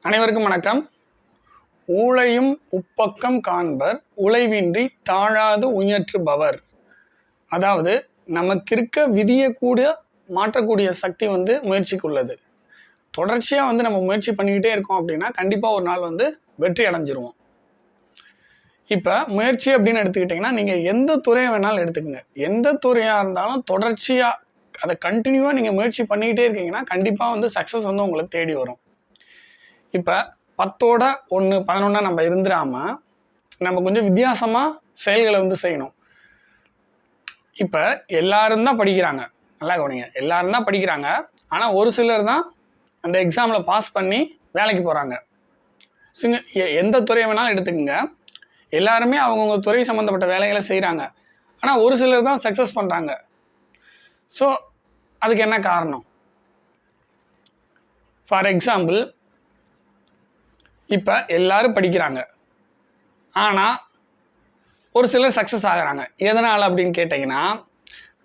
அனைவருக்கும் வணக்கம். ஊழையும் உப்பக்கம் காண்பர் உழைவின்றி தாழாது உயற்றுபவர். அதாவது நமக்கிருக்க விதியை கூட மாற்றக்கூடிய சக்தி முயற்சிக்குள்ளது. தொடர்ச்சியாக நம்ம முயற்சி பண்ணிக்கிட்டே இருக்கோம் அப்படின்னா கண்டிப்பாக ஒரு நாள் வெற்றி அடைஞ்சிருவோம். இப்போ முயற்சி அப்படின்னு எடுத்துக்கிட்டிங்கன்னா நீங்கள் எந்த துறையை வேணாலும் எடுத்துக்கோங்க. எந்த துறையாக இருந்தாலும் தொடர்ச்சியாக அதை கண்டினியூவாக நீங்கள் முயற்சி பண்ணிக்கிட்டே இருக்கீங்கன்னா கண்டிப்பாக சக்ஸஸ் உங்களை தேடி வரும். இப்போ 10ஓட 1 11 நம்ம இருந்துடாமல் நம்ம கொஞ்சம் வித்தியாசமாக செயல்களை செய்யணும். இப்போ எல்லாரும் தான் படிக்கிறாங்க, நல்லா கவனிங்க, எல்லாரும் தான் படிக்கிறாங்க. ஆனால் ஒரு சிலர் தான் அந்த எக்ஸாமில் பாஸ் பண்ணி வேலைக்கு போகிறாங்க. எந்த துறையை வேணாலும் எடுத்துக்கோங்க, எல்லாருமே அவங்கவுங்க துறை சம்மந்தப்பட்ட வேலைகளை செய்கிறாங்க. ஆனால் ஒரு சிலர் தான் சக்ஸஸ் பண்ணுறாங்க. ஸோ அதுக்கு என்ன காரணம்? ஃபார் எக்ஸாம்பிள், இப்போ எல்லாரும் படிக்கிறாங்க, ஆனால் ஒரு சிலர் சக்ஸஸ் ஆகிறாங்க. எதனால் அப்படின்னு கேட்டிங்கன்னா,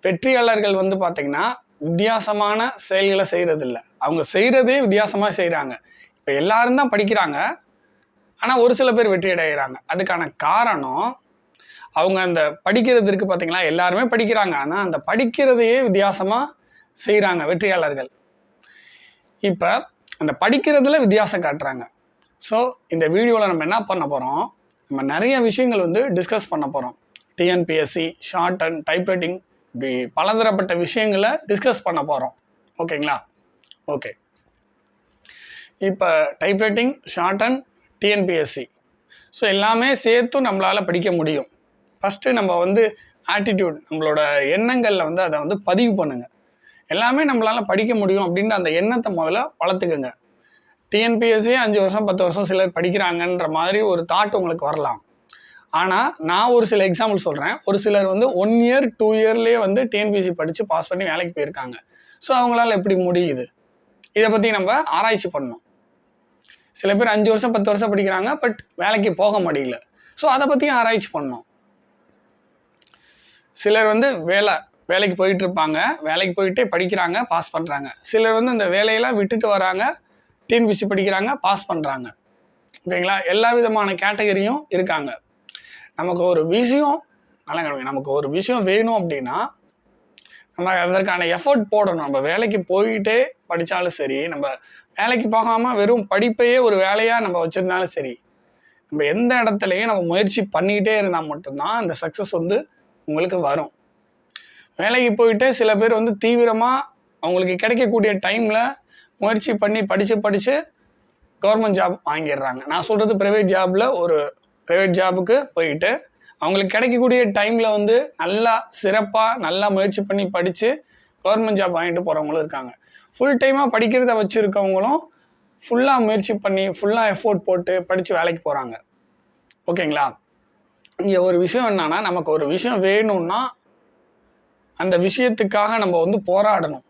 வெற்றியாளர்கள் பார்த்திங்கன்னா வித்தியாசமான செயல்களை செய்கிறதில்ல, அவங்க செய்கிறதே வித்தியாசமாக செய்கிறாங்க. இப்போ எல்லாரும் தான் படிக்கிறாங்க, ஆனால் ஒரு சில பேர் வெற்றி அடைகிறாங்க. அதுக்கான காரணம் அவங்க அந்த படிக்கிறதுக்கு பார்த்திங்களா, எல்லாருமே படிக்கிறாங்க, ஆனால் அந்த படிக்கிறதையே வித்தியாசமாக செய்கிறாங்க வெற்றியாளர்கள். இப்போ அந்த படிக்கிறதுல வித்தியாசம் காட்டுறாங்க. ஸோ இந்த வீடியோவில் நம்ம என்ன பண்ண போகிறோம், நம்ம நிறைய விஷயங்கள் டிஸ்கஸ் பண்ண போகிறோம். டிஎன்பிஎஸ்சி, ஷார்ட் அண்ட் டைப்ரைட்டிங், இப்படி பலதரப்பட்ட விஷயங்களை டிஸ்கஸ் பண்ண போகிறோம். ஓகேங்களா? ஓகே. இப்போ typewriting, short and TNPSC, so எல்லாமே சேர்த்தும் நம்மளால் படிக்க முடியும். ஃபஸ்ட்டு நம்ம ஆட்டிடியூட், நம்மளோட எண்ணங்களில் அதை பதிவு பண்ணுங்கள். எல்லாமே நம்மளால் படிக்க முடியும் அப்படின்ற அந்த எண்ணத்தை முதல்ல வளர்த்துக்குங்க. டிஎன்பிஎஸ்சி 5 வருஷம் 10 வருஷம் சிலர் படிக்கிறாங்கன்ற மாதிரி ஒரு தாட் உங்களுக்கு வரலாம். ஆனால் நான் ஒரு சில எக்ஸாம்பிள் சொல்கிறேன். ஒரு சிலர் 1 இயர் 2 இயர்லேயே டிஎன்பிஎஸ்சி படித்து பாஸ் பண்ணி வேலைக்கு போயிருக்காங்க. ஸோ அவங்களால எப்படி முடியுது? இதை பற்றி நம்ம ஆராய்ச்சி பண்ணணும். சில பேர் 5 வருஷம் 10 வருஷம் படிக்கிறாங்க, பட் வேலைக்கு போக முடியல. ஸோ அதை பற்றியும் ஆராய்ச்சி பண்ணணும். சிலர் வேலைக்கு போயிட்டு இருப்பாங்க, வேலைக்கு போயிட்டே படிக்கிறாங்க, பாஸ் பண்ணுறாங்க. சிலர் அந்த வேலையெல்லாம் விட்டுட்டு வராங்க, டிஎன்பிஎஸ்சி படிக்கிறாங்க, பாஸ் பண்ணுறாங்க. ஓகேங்களா? எல்லா விதமான கேட்டகரியும் இருக்காங்க. நமக்கு ஒரு விஷயம் நமக்கு ஒரு விஷயம் வேணும் அப்படின்னா நம்ம அதற்கான எஃபர்ட் போடணும். நம்ம வேலைக்கு போயிட்டே படித்தாலும் சரி, நம்ம வேலைக்கு போகாமல் வெறும் படிப்பையே ஒரு வேலையாக நம்ம வச்சுருந்தாலும் சரி, நம்ம எந்த இடத்துலையும் நம்ம முயற்சி பண்ணிக்கிட்டே இருந்தால் மட்டும்தான் அந்த சக்ஸஸ் உங்களுக்கு வரும். வேலைக்கு போயிட்டு சில பேர் தீவிரமாக அவங்களுக்கு கிடைக்கக்கூடிய டைமில் முயற்சி பண்ணி படித்து கவர்மெண்ட் ஜாப் வாங்கிடுறாங்க. நான் சொல்கிறது ப்ரைவேட் ஜாபில், ஒரு ப்ரைவேட் ஜாபுக்கு போயிட்டு அவங்களுக்கு கிடைக்கக்கூடிய டைமில் நல்லா சிறப்பாக நல்லா முயற்சி பண்ணி படித்து கவர்மெண்ட் ஜாப் வாங்கிட்டு போகிறவங்களும் இருக்காங்க. ஃபுல் டைமாக படிக்கிறத வச்சுருக்கவங்களும் ஃபுல்லாக முயற்சி பண்ணி ஃபுல்லாக எஃபோர்ட் போட்டு படித்து வேலைக்கு போகிறாங்க. ஓகேங்களா? இங்கே ஒரு விஷயம் என்னன்னா, நமக்கு ஒரு விஷயம் வேணும்னா அந்த விஷயத்துக்காக நம்ம போராடணும்.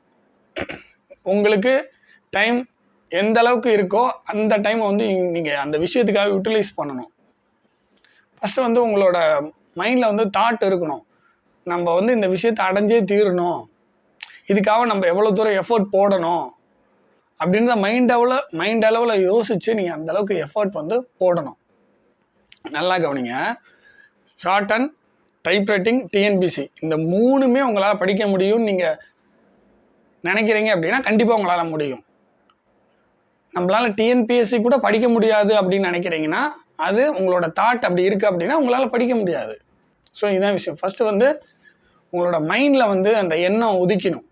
உங்களுக்கு டைம் எந்த அளவுக்கு இருக்கோ அந்த டைமை நீங்கள் அந்த விஷயத்துக்காக யூட்டிலைஸ் பண்ணணும். ஃபஸ்ட்டு உங்களோட மைண்டில் தாட் இருக்கணும், நம்ம இந்த விஷயத்தை அடைஞ்சே தீரணும், இதுக்காக நம்ம எவ்வளோ தூரம் எஃபோர்ட் போடணும் அப்படின்றத மைண்ட் அளவில் யோசித்து நீங்கள் அந்தளவுக்கு எஃபோர்ட் போடணும். நல்லா கவனிங்க. ஷார்ட் அண்ட் டைப்ரைட்டிங், டிஎன்பிஎஸ்சி, இந்த 3மே உங்களால் படிக்க முடியும்னு நீங்கள் நினைக்கிறீங்க அப்படின்னா கண்டிப்பாக உங்களால் முடியும். நம்மளால் டிஎன்பிஎஸ்சி கூட படிக்க முடியாது அப்படின்னு நினைக்கிறீங்கன்னா அது உங்களோட தாட் அப்படி இருக்குது அப்படின்னா உங்களால் படிக்க முடியாது. ஸோ இதுதான் விஷயம். ஃபஸ்ட்டு உங்களோட மைண்டில் அந்த எண்ணம் உதிக்கணும்.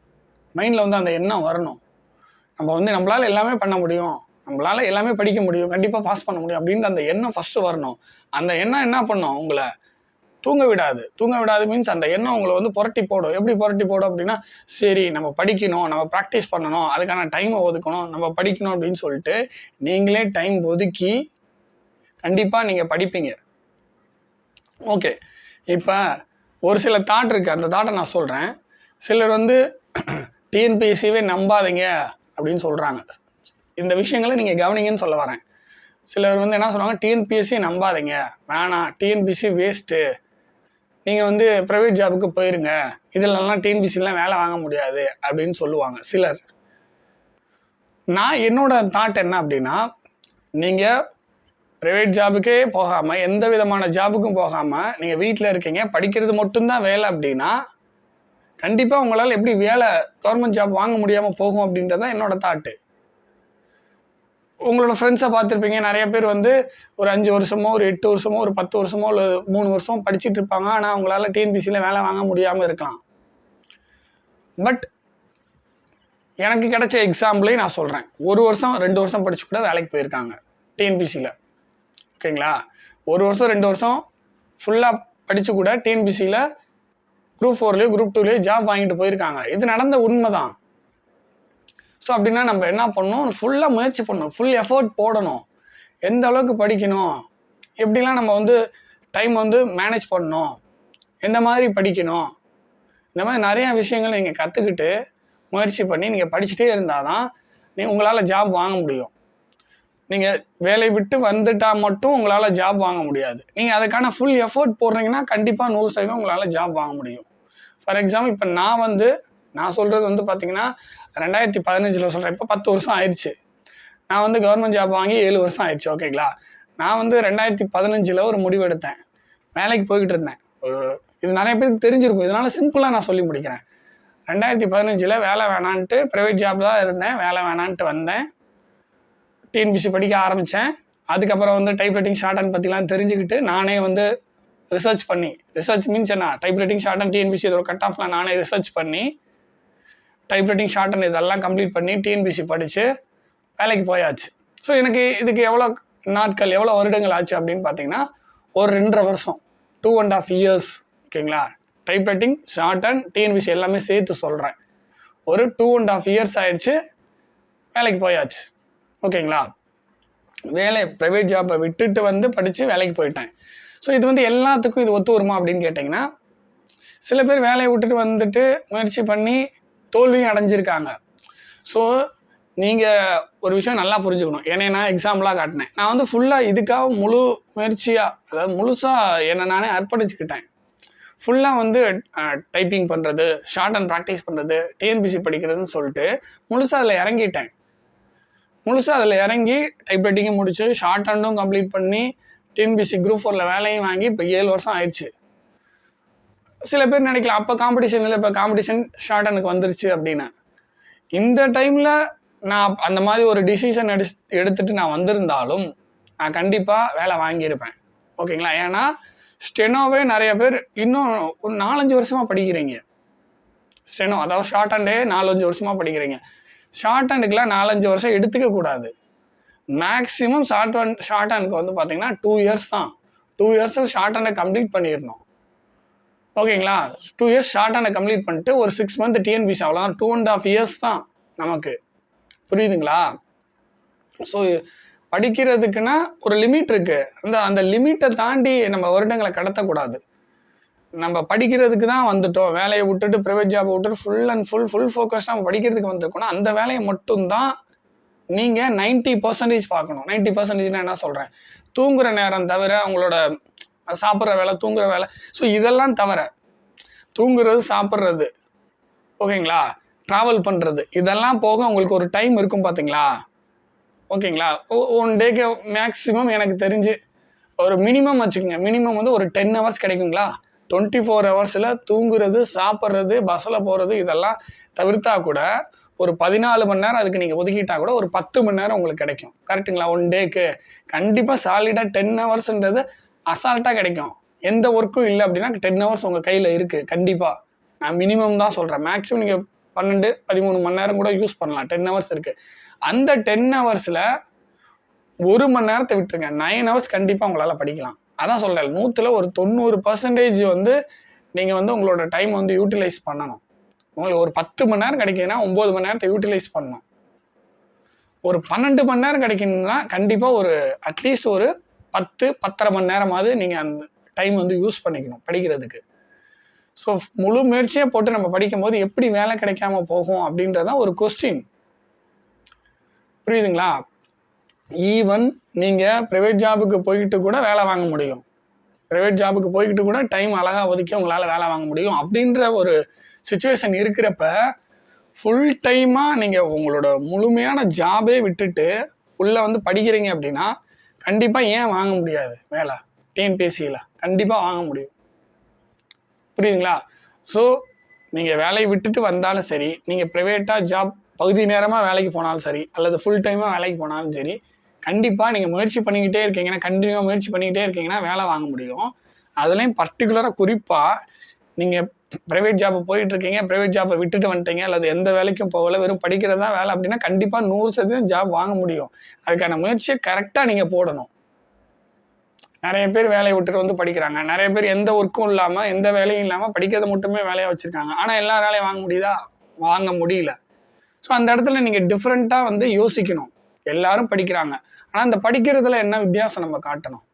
மைண்டில் அந்த எண்ணம் வரணும். நம்ம நம்மளால் எல்லாமே பண்ண முடியும், நம்மளால் எல்லாமே படிக்க முடியும், கண்டிப்பாக பாஸ் பண்ண முடியும் அப்படின்ற அந்த எண்ணம் ஃபஸ்ட்டு வரணும். அந்த எண்ணம் என்ன பண்ணும், உங்களை தூங்க விடாது மீன்ஸ் அந்த எண்ணம் உங்களை புரட்டி போடும். எப்படி புரட்டி போடும் அப்படின்னா, சரி நம்ம படிக்கணும், நம்ம ப்ராக்டிஸ் பண்ணணும், அதுக்கான டைமை ஒதுக்கணும், நம்ம படிக்கணும் அப்படின்னு சொல்லிட்டு நீங்களே டைம் ஒதுக்கி கண்டிப்பாக நீங்கள் படிப்பீங்க. ஓகே. இப்போ ஒரு சில தாட் இருக்குது, அந்த தாட்டை நான் சொல்கிறேன். சிலர் டிஎன்பிஎஸ்சிவே நம்பாதீங்க அப்படின்னு சொல்கிறாங்க. இந்த விஷயங்களை நீங்கள் கவனிங்கன்னு சொல்ல வரேன். சிலர் என்ன சொல்கிறாங்க, டிஎன்பிஎஸ்சி நம்பாதீங்க, வேணாம், டிஎன்பிஎஸ்சி வேஸ்ட்டு, நீங்கள் ப்ரைவேட் ஜாபுக்கு போயிருங்க, இதிலெல்லாம் டிஎன்பிஎஸ்சிலாம் வேலை வாங்க முடியாது அப்படின்னு சொல்லுவாங்க சிலர். நான் என்னோட தாட் என்ன அப்படின்னா, நீங்கள் ப்ரைவேட் ஜாபுக்கே போகாமல், எந்த விதமான ஜாபுக்கும் போகாமல் நீங்கள் வீட்டில் இருக்கீங்க, படிக்கிறது மட்டும்தான் வேலை அப்படின்னா, கண்டிப்பாக உங்களால் எப்படி கவர்மெண்ட் ஜாப் வாங்க முடியாமல் போகும் அப்படின்றது தான் என்னோட தாட்டு. உங்களோட ஃப்ரெண்ட்ஸை பார்த்துருப்பீங்க, நிறைய பேர் வந்து ஒரு 5 வருஷமோ, ஒரு 8 வருஷமோ, ஒரு 10 வருஷமோ, இல்லை 3 வருஷமோ படிச்சுட்டு இருப்பாங்க. ஆனால் அவங்களால டிஎன்பிசியில் வேலை வாங்க முடியாமல் இருக்கலாம். பட் எனக்கு கிடைச்ச எக்ஸாம்பிளே நான் சொல்கிறேன். 1 வருஷம் 2 வருஷம் படிச்சு கூட வேலைக்கு போயிருக்காங்க டிஎன்பிசியில். ஓகேங்களா? 1 வருஷம் 2 வருஷம் ஃபுல்லாக படித்து கூட டிஎன்பிசியில் குரூப் 4லேயோ குரூப் 2லேயோ ஜாப் வாங்கிட்டு போயிருக்காங்க. இது நடந்த உண்மை தான். ஸோ அப்படின்னா நம்ம என்ன பண்ணணும், ஃபுல்லாக முயற்சி பண்ணணும், ஃபுல் எஃபோர்ட் போடணும். எந்த அளவுக்கு படிக்கணும், எப்படிலாம் நம்ம வந்து டைம் வந்து மேனேஜ் பண்ணணும், எந்த மாதிரி படிக்கணும், இந்த மாதிரி நிறையா விஷயங்கள் நீங்கள் கற்றுக்கிட்டு முயற்சி பண்ணி நீங்கள் படிச்சுட்டே இருந்தால் தான் உங்களால் ஜாப் வாங்க முடியும். நீங்கள் வேலை விட்டு வந்துட்டால் மட்டும் உங்களால் ஜாப் வாங்க முடியாது. நீங்கள் அதுக்கான ஃபுல் எஃபோர்ட் போடுறீங்கன்னா கண்டிப்பாக 100% உங்களால் ஜாப் வாங்க முடியும். ஃபார் எக்ஸாம்பிள் இப்போ நான் சொல்கிறது வந்து பார்த்தீங்கன்னா 2015 சொல்கிறேன். இப்போ 10 வருஷம் ஆயிடுச்சு. நான் வந்து கவர்மெண்ட் ஜாப் வாங்கி 7 வருஷம் ஆயிடுச்சு. ஓகேங்களா? நான் வந்து 2015 ஒரு முடிவு எடுத்தேன். வேலைக்கு போய்கிட்டு இருந்தேன். இது நிறைய பேருக்கு தெரிஞ்சிருக்கும். இதனால் சிம்பிளாக நான் சொல்லி முடிக்கிறேன். 2015 வேலை வேணான்ட்டு ப்ரைவேட் ஜாப் தான் இருந்தேன். வேலை வேணான்ட்டு வந்தேன். டிஎன்பிசி படிக்க ஆரம்பித்தேன். அதுக்கப்புறம் வந்து டைப்ரைட்டிங் ஷார்ட் ஹேண்ட் பற்றிலாம் தெரிஞ்சுக்கிட்டு நானே வந்து ரிசர்ச் மீன்ஸ் என்ன, டைப்ரைட்டிங் ஷார்ட் ஹேண்ட் டிஎன்பிசி இதோட கட் ஆஃப்லாம் நானே ரிசர்ச் பண்ணி டைப்ரைட்டிங் ஷார்ட் ஹேண்ட் இதெல்லாம் கம்ப்ளீட் பண்ணி டிஎன்பிசி படித்து வேலைக்கு போயாச்சு. ஸோ எனக்கு இதுக்கு எவ்வளோ நாட்கள், எவ்வளோ வருடங்கள் ஆச்சு அப்படின்னு பார்த்தீங்கன்னா ஒரு 2.5 வருஷம், 2.5 years. ஓகேங்களா? டைப்ரைட்டிங் ஷார்ட் ஹேண்ட் டிஎன்பிசி எல்லாமே சேர்த்து சொல்கிறேன். ஒரு 2.5 years ஆயிடுச்சு, வேலைக்கு போயாச்சு. ஓகேங்களா? ப்ரைவேட் ஜாப்பை விட்டுட்டு வந்து படித்து வேலைக்கு போயிட்டேன். ஸோ இது வந்து எல்லாத்துக்கும் இது ஒத்து வருமா அப்படின்னு கேட்டிங்கன்னா, சில பேர் வேலையை விட்டுட்டு வந்துட்டு முயற்சி பண்ணி தோல்வியும் அடைஞ்சிருக்காங்க. ஸோ நீங்கள் ஒரு விஷயம் நல்லா புரிஞ்சுக்கணும். ஏன்னா நான் எக்ஸாம்பிளாக காட்டினேன். நான் வந்து ஃபுல்லாக இதுக்காக முழு முயற்சியாக, அதாவது முழுசாக என்னை நானே அர்ப்பணிச்சுக்கிட்டேன். ஃபுல்லாக வந்து டைப்பிங் பண்ணுறது, ஷார்ட் ஹேண்ட் ப்ராக்டிஸ் பண்ணுறது, டிஎன்பிசி படிக்கிறதுன்னு சொல்லிட்டு முழுசாக அதில் இறங்கிட்டேன். அதில் இறங்கி டைப்ரைட்டிங்கும் முடிச்சு, ஷார்ட் ஹேண்டும் கம்ப்ளீட் பண்ணி, டிஎன்பிசி குரூப் 4 வேலையும் வாங்கி இப்போ 7 வருஷம் ஆயிடுச்சு. சில பேர் நினைக்கலாம் அப்போ காம்படிஷன் இல்லை, இப்போ காம்படிஷன் ஷார்ட் ஹேண்டுக்கு வந்துருச்சு அப்படின்னு. இந்த டைமில் நான் அந்த மாதிரி ஒரு டிசிஷன் எடுத்துகிட்டு நான் வந்திருந்தாலும் நான் கண்டிப்பாக வேலை வாங்கியிருப்பேன். ஓகேங்களா? ஏன்னா ஸ்டெனோவே நிறைய பேர் இன்னும் ஒரு 4-5 வருஷமாக படிக்கிறீங்க. ஸ்டெனோ அதாவது ஷார்ட் ஹேண்டே 4-5 வருஷமாக படிக்கிறீங்க. ஷார்ட் ஹேண்டுக்கெலாம் 4-5 வருஷம் எடுத்துக்கக்கூடாது. மேக்ஸிமம் ஷார்ட் ஹேண்டுக்கு வந்து பார்த்தீங்கன்னா 2 years தான். 2 years ஷார்ட் ஹேண்டை கம்ப்ளீட் பண்ணிடணும். ஓகேங்களா? 2 years ஷார்ட் ஹேண்டை கம்ப்ளீட் பண்ணிட்டு ஒரு 6 month டிஎன்பிசி, அவ்வளோதான். 2.5 years தான் நமக்கு. புரியுதுங்களா? ஸோ படிக்கிறதுக்குன்னா ஒரு லிமிட் இருக்குது. அந்த லிமிட்டை தாண்டி நம்ம வருடங்களை கடத்தக்கூடாது. நம்ம படிக்கிறதுக்கு தான் வந்துட்டோம், வேலையை விட்டுட்டு ப்ரைவேட் ஜாபை விட்டுட்டு ஃபுல் ஃபோக்கஸ்டாக நம்ம படிக்கிறதுக்கு வந்திருக்கோம்னா அந்த வேலையை மட்டும்தான் நீங்கள் 90% பார்க்கணும். 90% என்ன சொல்கிறேன், தூங்குகிற நேரம் தவிர உங்களோட சாப்பிட்ற வேலை, தூங்குகிற வேலை, ஸோ இதெல்லாம் தவிர தூங்குறது, சாப்பிட்றது, ஓகேங்களா, ட்ராவல் பண்ணுறது, இதெல்லாம் போக உங்களுக்கு ஒரு டைம் இருக்கும் பார்த்தீங்களா? ஓகேங்களா? 1 டேக்கு மேக்ஸிமம் எனக்கு தெரிஞ்சு ஒரு மினிமம் வச்சுக்கோங்க. மினிமம் வந்து ஒரு 10 hours கிடைக்குங்களா? 24 hours தூங்குறது, சாப்பிட்றது, பஸ்ஸில் போகிறது இதெல்லாம் தவிர்த்தா கூட ஒரு 14 மணி நேரம் அதுக்கு நீங்கள் ஒதுக்கிட்டா கூட ஒரு 10 மணி நேரம் உங்களுக்கு கிடைக்கும். கரெக்டுங்களா? 1 டேக்கு கண்டிப்பாக சாலிடாக 10 hours அசால்ட்டாக கிடைக்கும். எந்த ஒர்க்கும் இல்லை அப்படின்னா 10 hours உங்கள் கையில் இருக்குது. கண்டிப்பாக நான் மினிமம் தான் சொல்கிறேன். மேக்ஸிமம் நீங்கள் 12-13 மணி நேரம் கூட யூஸ் பண்ணலாம். 10 hours இருக்குது. அந்த 10 hours 1 மணி நேரத்தை விட்டுருங்க, 9 hours கண்டிப்பாக உங்களால் படிக்கலாம். அதான் சொல்கிறேன், 100ல் ஒரு 90% வந்து நீங்கள் வந்து உங்களோட டைம் வந்து யூட்டிலைஸ் பண்ணணும். உங்களுக்கு ஒரு 10 மணி நேரம் கிடைக்குதுன்னா 9 மணி நேரத்தை யூட்டிலைஸ் பண்ணணும். ஒரு 12 மணி நேரம் கிடைக்கணும்னா கண்டிப்பாக ஒரு அட்லீஸ்ட் ஒரு 10-10.5 மணி நேரமாவது நீங்கள் அந்த டைம் வந்து யூஸ் பண்ணிக்கணும் படிக்கிறதுக்கு. ஸோ முழு முயற்சியை போட்டு நம்ம படிக்கும்போது எப்படி வேலை கிடைக்காம போகும் அப்படின்றதான் ஒரு கொஸ்டின். புரியுதுங்களா? ஈவன் நீங்கள் ப்ரைவேட் ஜாபுக்கு போய்கிட்டு கூட வேலை வாங்க முடியும். ப்ரைவேட் ஜாபுக்கு போய்கிட்டு கூட டைம் அழகாக ஒதுக்கி உங்களால் வேலை வாங்க முடியும். அப்படின்ற ஒரு சுச்சுவேஷன் இருக்கிறப்ப ஃபுல் டைமாக நீங்கள் உங்களோட முழுமையான ஜாபே விட்டுட்டு உள்ளே வந்து படிக்கிறீங்க அப்படின்னா கண்டிப்பாக ஏன் வாங்க முடியாது வேலை? டிஎன்பிஎஸ்சியில் கண்டிப்பாக வாங்க முடியும். புரியுதுங்களா? ஸோ நீங்கள் வேலையை விட்டுட்டு வந்தாலும் சரி, நீங்கள் ப்ரைவேட்டாக ஜாப் பகுதி நேரமாக வேலைக்கு போனாலும் சரி, அல்லது ஃபுல் டைமாக வேலைக்கு போனாலும் சரி, கண்டிப்பாக நீங்கள் முயற்சி பண்ணிக்கிட்டே இருக்கீங்கன்னா, கண்டினியூவாக முயற்சி பண்ணிக்கிட்டே இருக்கீங்கன்னா வேலை வாங்க முடியும். அதுலேயும் பர்டிகுலராக குறிப்பாக நீங்கள் ப்ரைவேட் ஜாப் போயிட்டுருக்கீங்க, ப்ரைவேட் ஜாப்பை விட்டுட்டு வந்துட்டீங்க, அல்லது எந்த வேலைக்கும் போகல, வெறும் படிக்கிறது தான் வேலை அப்படின்னா கண்டிப்பாக 100% ஜாப் வாங்க முடியும். அதுக்கான முயற்சியை கரெக்டாக நீங்கள் போடணும். நிறைய பேர் வேலையை விட்டுட்டு வந்து படிக்கிறாங்க. நிறைய பேர் எந்த ஒர்க்கும் இல்லாமல், எந்த வேலையும் இல்லாமல் படிக்கிறத மட்டுமே வேலையாக வச்சுருக்காங்க. ஆனால் எல்லா வேலையும் வாங்க முடியுதா? வாங்க முடியல. ஸோ அந்த இடத்துல நீங்கள் டிஃப்ரெண்ட்டாக வந்து யோசிக்கணும். எல்லாரும் படிக்கிறாங்க. ஆனால் அந்த படிக்கிறதுல என்ன வித்தியாசம் நம்ம காட்டணும்?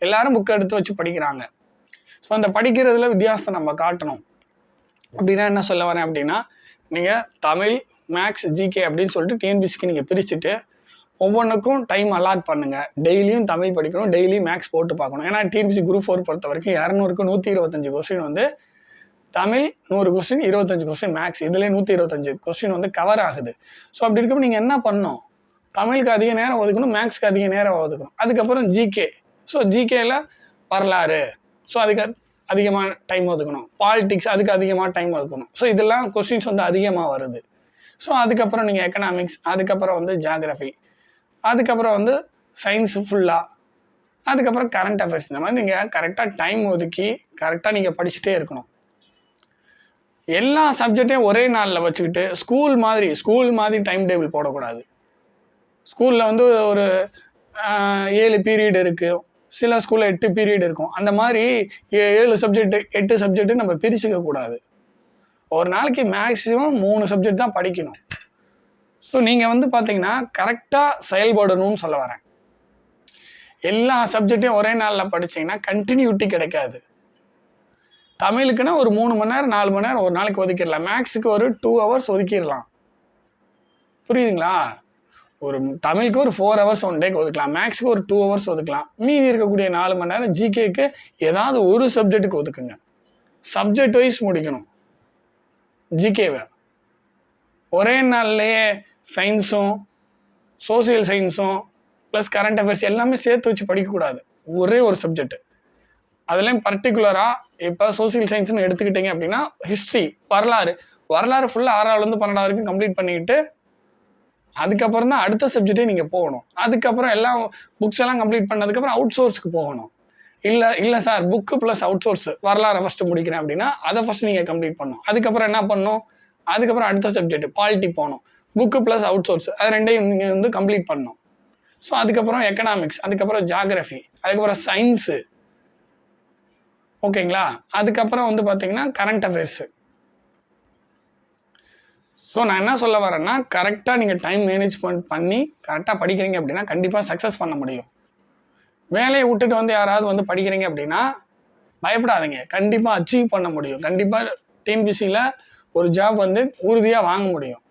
எல்லாரும் புக் எடுத்து வச்சு படிக்கிறாங்க. ஸோ அந்த படிக்கிறதுல வித்தியாசத்தை நம்ம காட்டணும். அப்படின்னா என்ன சொல்ல வரேன் அப்படின்னா, நீங்கள் தமிழ், மேக்ஸ், ஜிகே அப்படின்னு சொல்லிட்டு டிஎன்பிஎஸ்சிக்கு நீங்கள் பிரிச்சுட்டு ஒவ்வொன்றுக்கும் டைம் அலாட் பண்ணுங்கள். டெய்லியும் தமிழ் படிக்கணும், டெய்லியும் மேக்ஸ் போட்டு பார்க்கணும். ஏன்னா டிஎன்பிஎஸ்சி குரூப் 4 பொறுத்த வரைக்கும் 200க்கு 125 கொஸ்டின் வந்து தமிழ், 100 கொஸ்டின், 25 கொஸ்டின் மேக்ஸ். இதுலேயே 125 கொஸ்டின் வந்து கவர் ஆகுது. ஸோ அப்படி இருக்கப்போ நீங்கள் என்ன பண்ணணும்? தமிழுக்கு அதிக நேரம் ஒதுக்கணும், மேக்ஸ்க்கு அதிக நேரம் ஒதுக்கணும். அதுக்கப்புறம் ஜிகே. ஸோ ஜிகேல வரலாறு, ஸோ அதுக்கு அதிகமாக டைம் ஒதுக்கணும். பாலிடிக்ஸ், அதுக்கு அதிகமாக டைம் ஒதுக்கணும். ஸோ இதெல்லாம் கொஸ்டின்ஸ் வந்து அதிகமாக வருது. ஸோ அதுக்கப்புறம் நீங்கள் எக்கனாமிக்ஸ், அதுக்கப்புறம் வந்து ஜியாகிரஃபி, அதுக்கப்புறம் வந்து சயின்ஸு ஃபுல்லாக, அதுக்கப்புறம் கரண்ட் அஃபேர்ஸ். இந்த மாதிரி நீங்கள் கரெக்டாக டைம் ஒதுக்கி கரெக்டாக நீங்கள் படிச்சுட்டே இருக்கணும். எல்லா சப்ஜெக்டையும் ஒரே நாளில் வச்சுக்கிட்டு ஸ்கூல் மாதிரி டைம் டேபிள் போடக்கூடாது. ஸ்கூலில் வந்து ஒரு 7 பீரியட் இருக்குது, சில ஸ்கூலில் 8 பீரியட் இருக்கும். அந்த மாதிரி 7 சப்ஜெக்ட் 8 சப்ஜெக்ட்டு நம்ம பிரிச்சுக்க கூடாது. ஒரு நாளைக்கு மேக்ஸிமம் 3 சப்ஜெக்ட் தான் படிக்கணும். ஸோ நீங்கள் வந்து பார்த்தீங்கன்னா கரெக்டாக செயல்படணும்னு சொல்ல வரேன். எல்லா சப்ஜெக்டையும் ஒரே நாளில் படித்தீங்கன்னா கண்டினியூட்டி கிடைக்காது. தமிழுக்குன்னா ஒரு 3 மணி நேரம் 4 மணி நேரம் ஒரு நாளைக்கு ஒதுக்கிடலாம். மேக்ஸுக்கு ஒரு 2 ஹவர்ஸ் ஒதுக்கிடலாம். புரியுதுங்களா? ஒரு தமிழுக்கு ஒரு 4 ஹவர்ஸ் ஒன் டேக்கு ஒதுக்கலாம், மேக்ஸுக்கு ஒரு 2 ஹவர்ஸ் ஒதுக்கலாம். மீதி இருக்கக்கூடிய 4 மணி நேரம் ஜிகேக்கு ஏதாவது ஒரு சப்ஜெக்ட்டுக்கு ஒதுக்குங்க. சப்ஜெக்ட் வைஸ் முடிக்கணும் ஜிகேவை. ஒரே நாள்லேயே சயின்ஸும் சோசியல் சயின்ஸும் ப்ளஸ் கரண்ட் அஃபேர்ஸ் எல்லாமே சேர்த்து வச்சு படிக்கக்கூடாது. ஒரே ஒரு சப்ஜெக்ட். அதுலேயும் பர்டிகுலராக இப்போ சோசியல் சயின்ஸ்னு எடுத்துக்கிட்டிங்க அப்படின்னா ஹிஸ்ட்ரி, வரலாறு ஃபுல்லாக 6ஆவதுலேருந்து 12ஆவது வரைக்கும் கம்ப்ளீட் பண்ணிக்கிட்டு அதுக்கப்புறம் தான் அடுத்த சப்ஜெக்டே நீங்கள் போகணும். அதுக்கப்புறம் எல்லாம் புக்ஸ் எல்லாம் கம்ப்ளீட் பண்ணதுக்கப்புறம் அவுட் சோர்ஸ்க்கு போகணும். இல்லை sir book plus out source வரலாறை ஃபஸ்ட்டு முடிக்கிறேன் அப்படின்னா அதை ஃபஸ்ட்டு நீங்கள் கம்ப்ளீட் பண்ணணும். அதுக்கப்புறம் என்ன பண்ணணும்? அதுக்கப்புறம் அடுத்த சப்ஜெக்ட் பாலிட்டி போகணும். புக்கு ப்ளஸ் அவுட் சோர்ஸ் அது ரெண்டையும் நீங்கள் வந்து கம்ப்ளீட் பண்ணணும். ஸோ அதுக்கப்புறம் எக்கனாமிக்ஸ், அதுக்கப்புறம் ஜியாகிரஃபி, அதுக்கப்புறம் சயின்ஸு, ஓகேங்களா? அதுக்கப்புறம் வந்து பார்த்தீங்கன்னா கரண்ட் அஃபேர்ஸு. ஸோ நான் என்ன சொல்ல வரேன்னா கரெக்டாக நீங்கள் டைம் மேனேஜ்மெண்ட் பண்ணி கரெக்டாக படிக்கிறீங்க அப்படின்னா கண்டிப்பாக சக்ஸஸ் பண்ண முடியும். வேலையை விட்டுட்டு வந்து யாராவது வந்து படிக்கிறீங்க அப்படின்னா பயப்படாதீங்க, கண்டிப்பாக அச்சீவ் பண்ண முடியும். கண்டிப்பாக டிஎன்பிஎஸ்சியில் ஒரு ஜாப் வந்து உறுதியாக வாங்க முடியும்.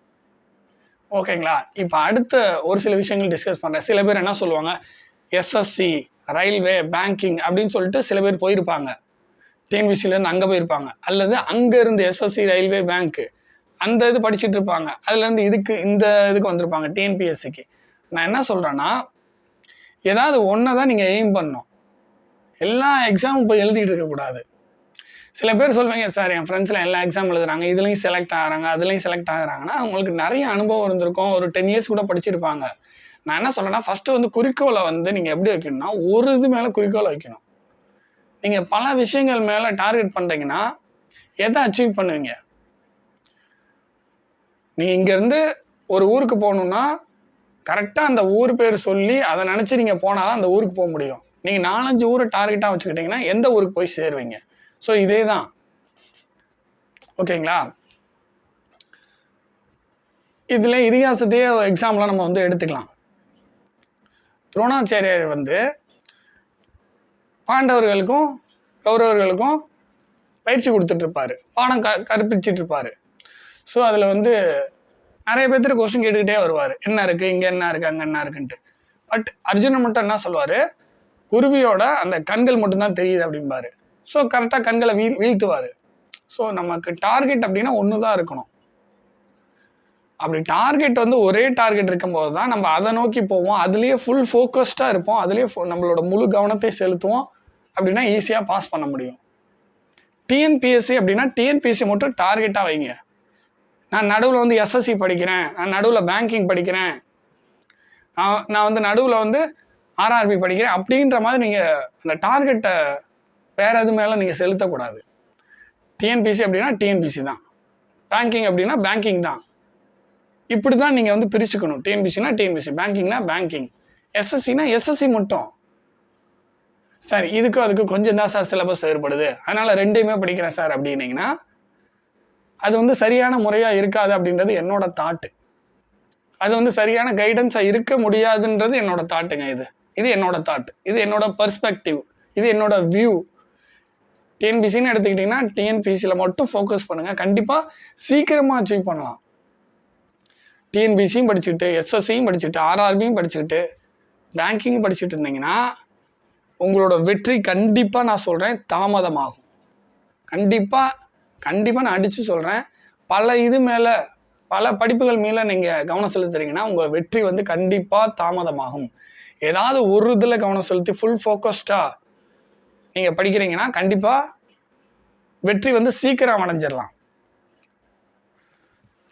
ஓகேங்களா? இப்போ அடுத்த ஒரு சில விஷயங்கள் டிஸ்கஸ் பண்ணுறேன். சில பேர் என்ன சொல்லுவாங்க, எஸ்எஸ்சி, ரயில்வே, பேங்கிங் அப்படின்னு சொல்லிட்டு சில பேர் போயிருப்பாங்க. டிஎன்பிஎஸ்சிலேருந்து அங்கே போயிருப்பாங்க, அல்லது அங்கேருந்து எஸ்எஸ்சி, ரயில்வே, பேங்க்கு அந்த இது படிச்சுட்டு இருப்பாங்க. அதுலேருந்து இந்த இதுக்கு வந்திருப்பாங்க டிஎன்பிஎஸ்சிக்கு. நான் என்ன சொல்கிறேன்னா ஏதாவது ஒன்றை தான் நீங்கள் எய்ம் பண்ணணும். எல்லா எக்ஸாமும் போய் எழுதிட்டு இருக்கக்கூடாது. சில பேர் சொல்லுவாங்க, சார் என் ஃப்ரெண்ட்ஸில் எல்லா எக்ஸாம் எழுதுறாங்க, இதுலேயும் செலக்ட் ஆகிறாங்க, அதுலேயும் செலக்ட் ஆகுறாங்கன்னா அவங்களுக்கு நிறைய அனுபவம் இருந்திருக்கும், ஒரு 10 இயர்ஸ் கூட படிச்சிருப்பாங்க. நான் என்ன சொல்கிறேன்னா ஃபஸ்ட்டு வந்து குறிக்கோளை வந்து நீங்கள் எப்படி வைக்கணும்னா ஒரு இது மேலே குறிக்கோளை வைக்கணும். நீங்கள் பல விஷயங்கள் மேலே டார்கெட் பண்ணுறீங்கன்னா எதை அச்சீவ் பண்ணுவீங்க? நீங்கள் இங்கேருந்து ஒரு ஊருக்கு போகணுன்னா கரெக்டாக அந்த ஊர் பேர் சொல்லி அதை நினச்சி நீங்கள் போனால் தான் அந்த ஊருக்கு போக முடியும். நீங்கள் 4-5 ஊரை டார்கெட்டாக வச்சுக்கிட்டிங்கன்னா எந்த ஊருக்கு போய் சேருவீங்க? ஸோ இதே தான், ஓகேங்களா? இதில் இதிகாசத்தையே எக்ஸாம்பிளாக நம்ம வந்து எடுத்துக்கலாம். துரோணாச்சாரியார் வந்து பாண்டவர்களுக்கும் கௌரவர்களுக்கும் பயிற்சி கொடுத்துட்ருப்பார், பாடம் கற்பிச்சிட்டு இருப்பார். ஸோ அதில் வந்து நிறைய பேர்த்துட்டு கொஸ்டின் கேட்டுக்கிட்டே வருவார், என்ன இருக்குது, இங்கே என்ன இருக்குது, அங்கே என்ன இருக்குன்ட்டு. பட் அர்ஜுனன் மட்டும் என்ன சொல்லுவார், குருவியோட அந்த கண்கள் மட்டும்தான் தெரியுது அப்படிம்பாரு. ஸோ கரெக்டாக கண்களை வீழ்த்துவார். ஸோ நமக்கு டார்கெட் அப்படின்னா ஒன்று தான் இருக்கணும். அப்படி டார்கெட் வந்து ஒரே டார்கெட் இருக்கும்போது தான் நம்ம அதை நோக்கி போவோம், அதுலேயே ஃபுல் ஃபோக்கஸ்டாக இருப்போம், அதுலேயே நம்மளோட முழு கவனத்தை செலுத்துவோம். அப்படின்னா ஈஸியாக பாஸ் பண்ண முடியும். டிஎன்பிஎஸ்சி அப்படின்னா டிஎன்பிஎஸ்சி மட்டும் டார்கெட்டாக வைங்க. நான் நடுவில் வந்து எஸ்எஸ்சி படிக்கிறேன், நான் நடுவில் பேங்கிங் படிக்கிறேன், நான் வந்து நடுவில் வந்து ஆர்ஆர்பி படிக்கிறேன் அப்படின்ற மாதிரி நீங்கள் அந்த டார்கெட்டை வேறு எது மேலே நீங்கள் செலுத்தக்கூடாது. டிஎன்பிசி அப்படின்னா டிஎன்பிசி தான், பேங்கிங் அப்படின்னா பேங்கிங் தான். இப்படி தான் நீங்கள் வந்து பிரிச்சுக்கணும். டிஎன்பிசினா டிஎன்பிசி, பேங்கிங்னா பேங்கிங், எஸ்எஸ்சினா எஸ்எஸ்சி மட்டும். சார் இதுக்கும் அதுக்கும் கொஞ்சம் தான் சார் சிலபஸ் ஏற்படுது, அதனால் ரெண்டையுமே படிக்கிறேன் சார் அப்படின்னீங்கன்னா அது வந்து சரியான முறையாக இருக்காது அப்படின்றது என்னோட தாட்டு. அது வந்து சரியான கைடன்ஸாக இருக்க முடியாதுன்றது என்னோட தாட்டுங்க. இது என்னோட தாட், இது என்னோட பெர்ஸ்பெக்டிவ், இது என்னோட வியூ. டிஎன்பிசின்னு எடுத்துக்கிட்டிங்கன்னா டிஎன்பிசியில் மட்டும் ஃபோக்கஸ் பண்ணுங்கள், கண்டிப்பாக சீக்கிரமாக அச்சீவ் பண்ணலாம். டிஎன்பிசியும் படிச்சுட்டு, எஸ்எஸ்சியும் படிச்சுட்டு, ஆர்ஆர்பியும் படிச்சுக்கிட்டு, பேங்கிங்கும் படிச்சுட்டு இருந்தீங்கன்னா உங்களோட வெற்றி கண்டிப்பாக நான் சொல்கிறேன் தாமதமாகும். கண்டிப்பாக நான் அடித்து சொல்கிறேன். பல படிப்புகள் மேலே நீங்கள் கவனம் செலுத்துறீங்கன்னா உங்கள் வெற்றி வந்து கண்டிப்பாக தாமதமாகும். ஏதாவது ஒரு இதில் கவனம் செலுத்தி ஃபுல் ஃபோக்கஸ்டாக நீங்கள் படிக்கிறீங்கன்னா கண்டிப்பாக வெற்றி வந்து சீக்கிரம் அடைஞ்சிடலாம்.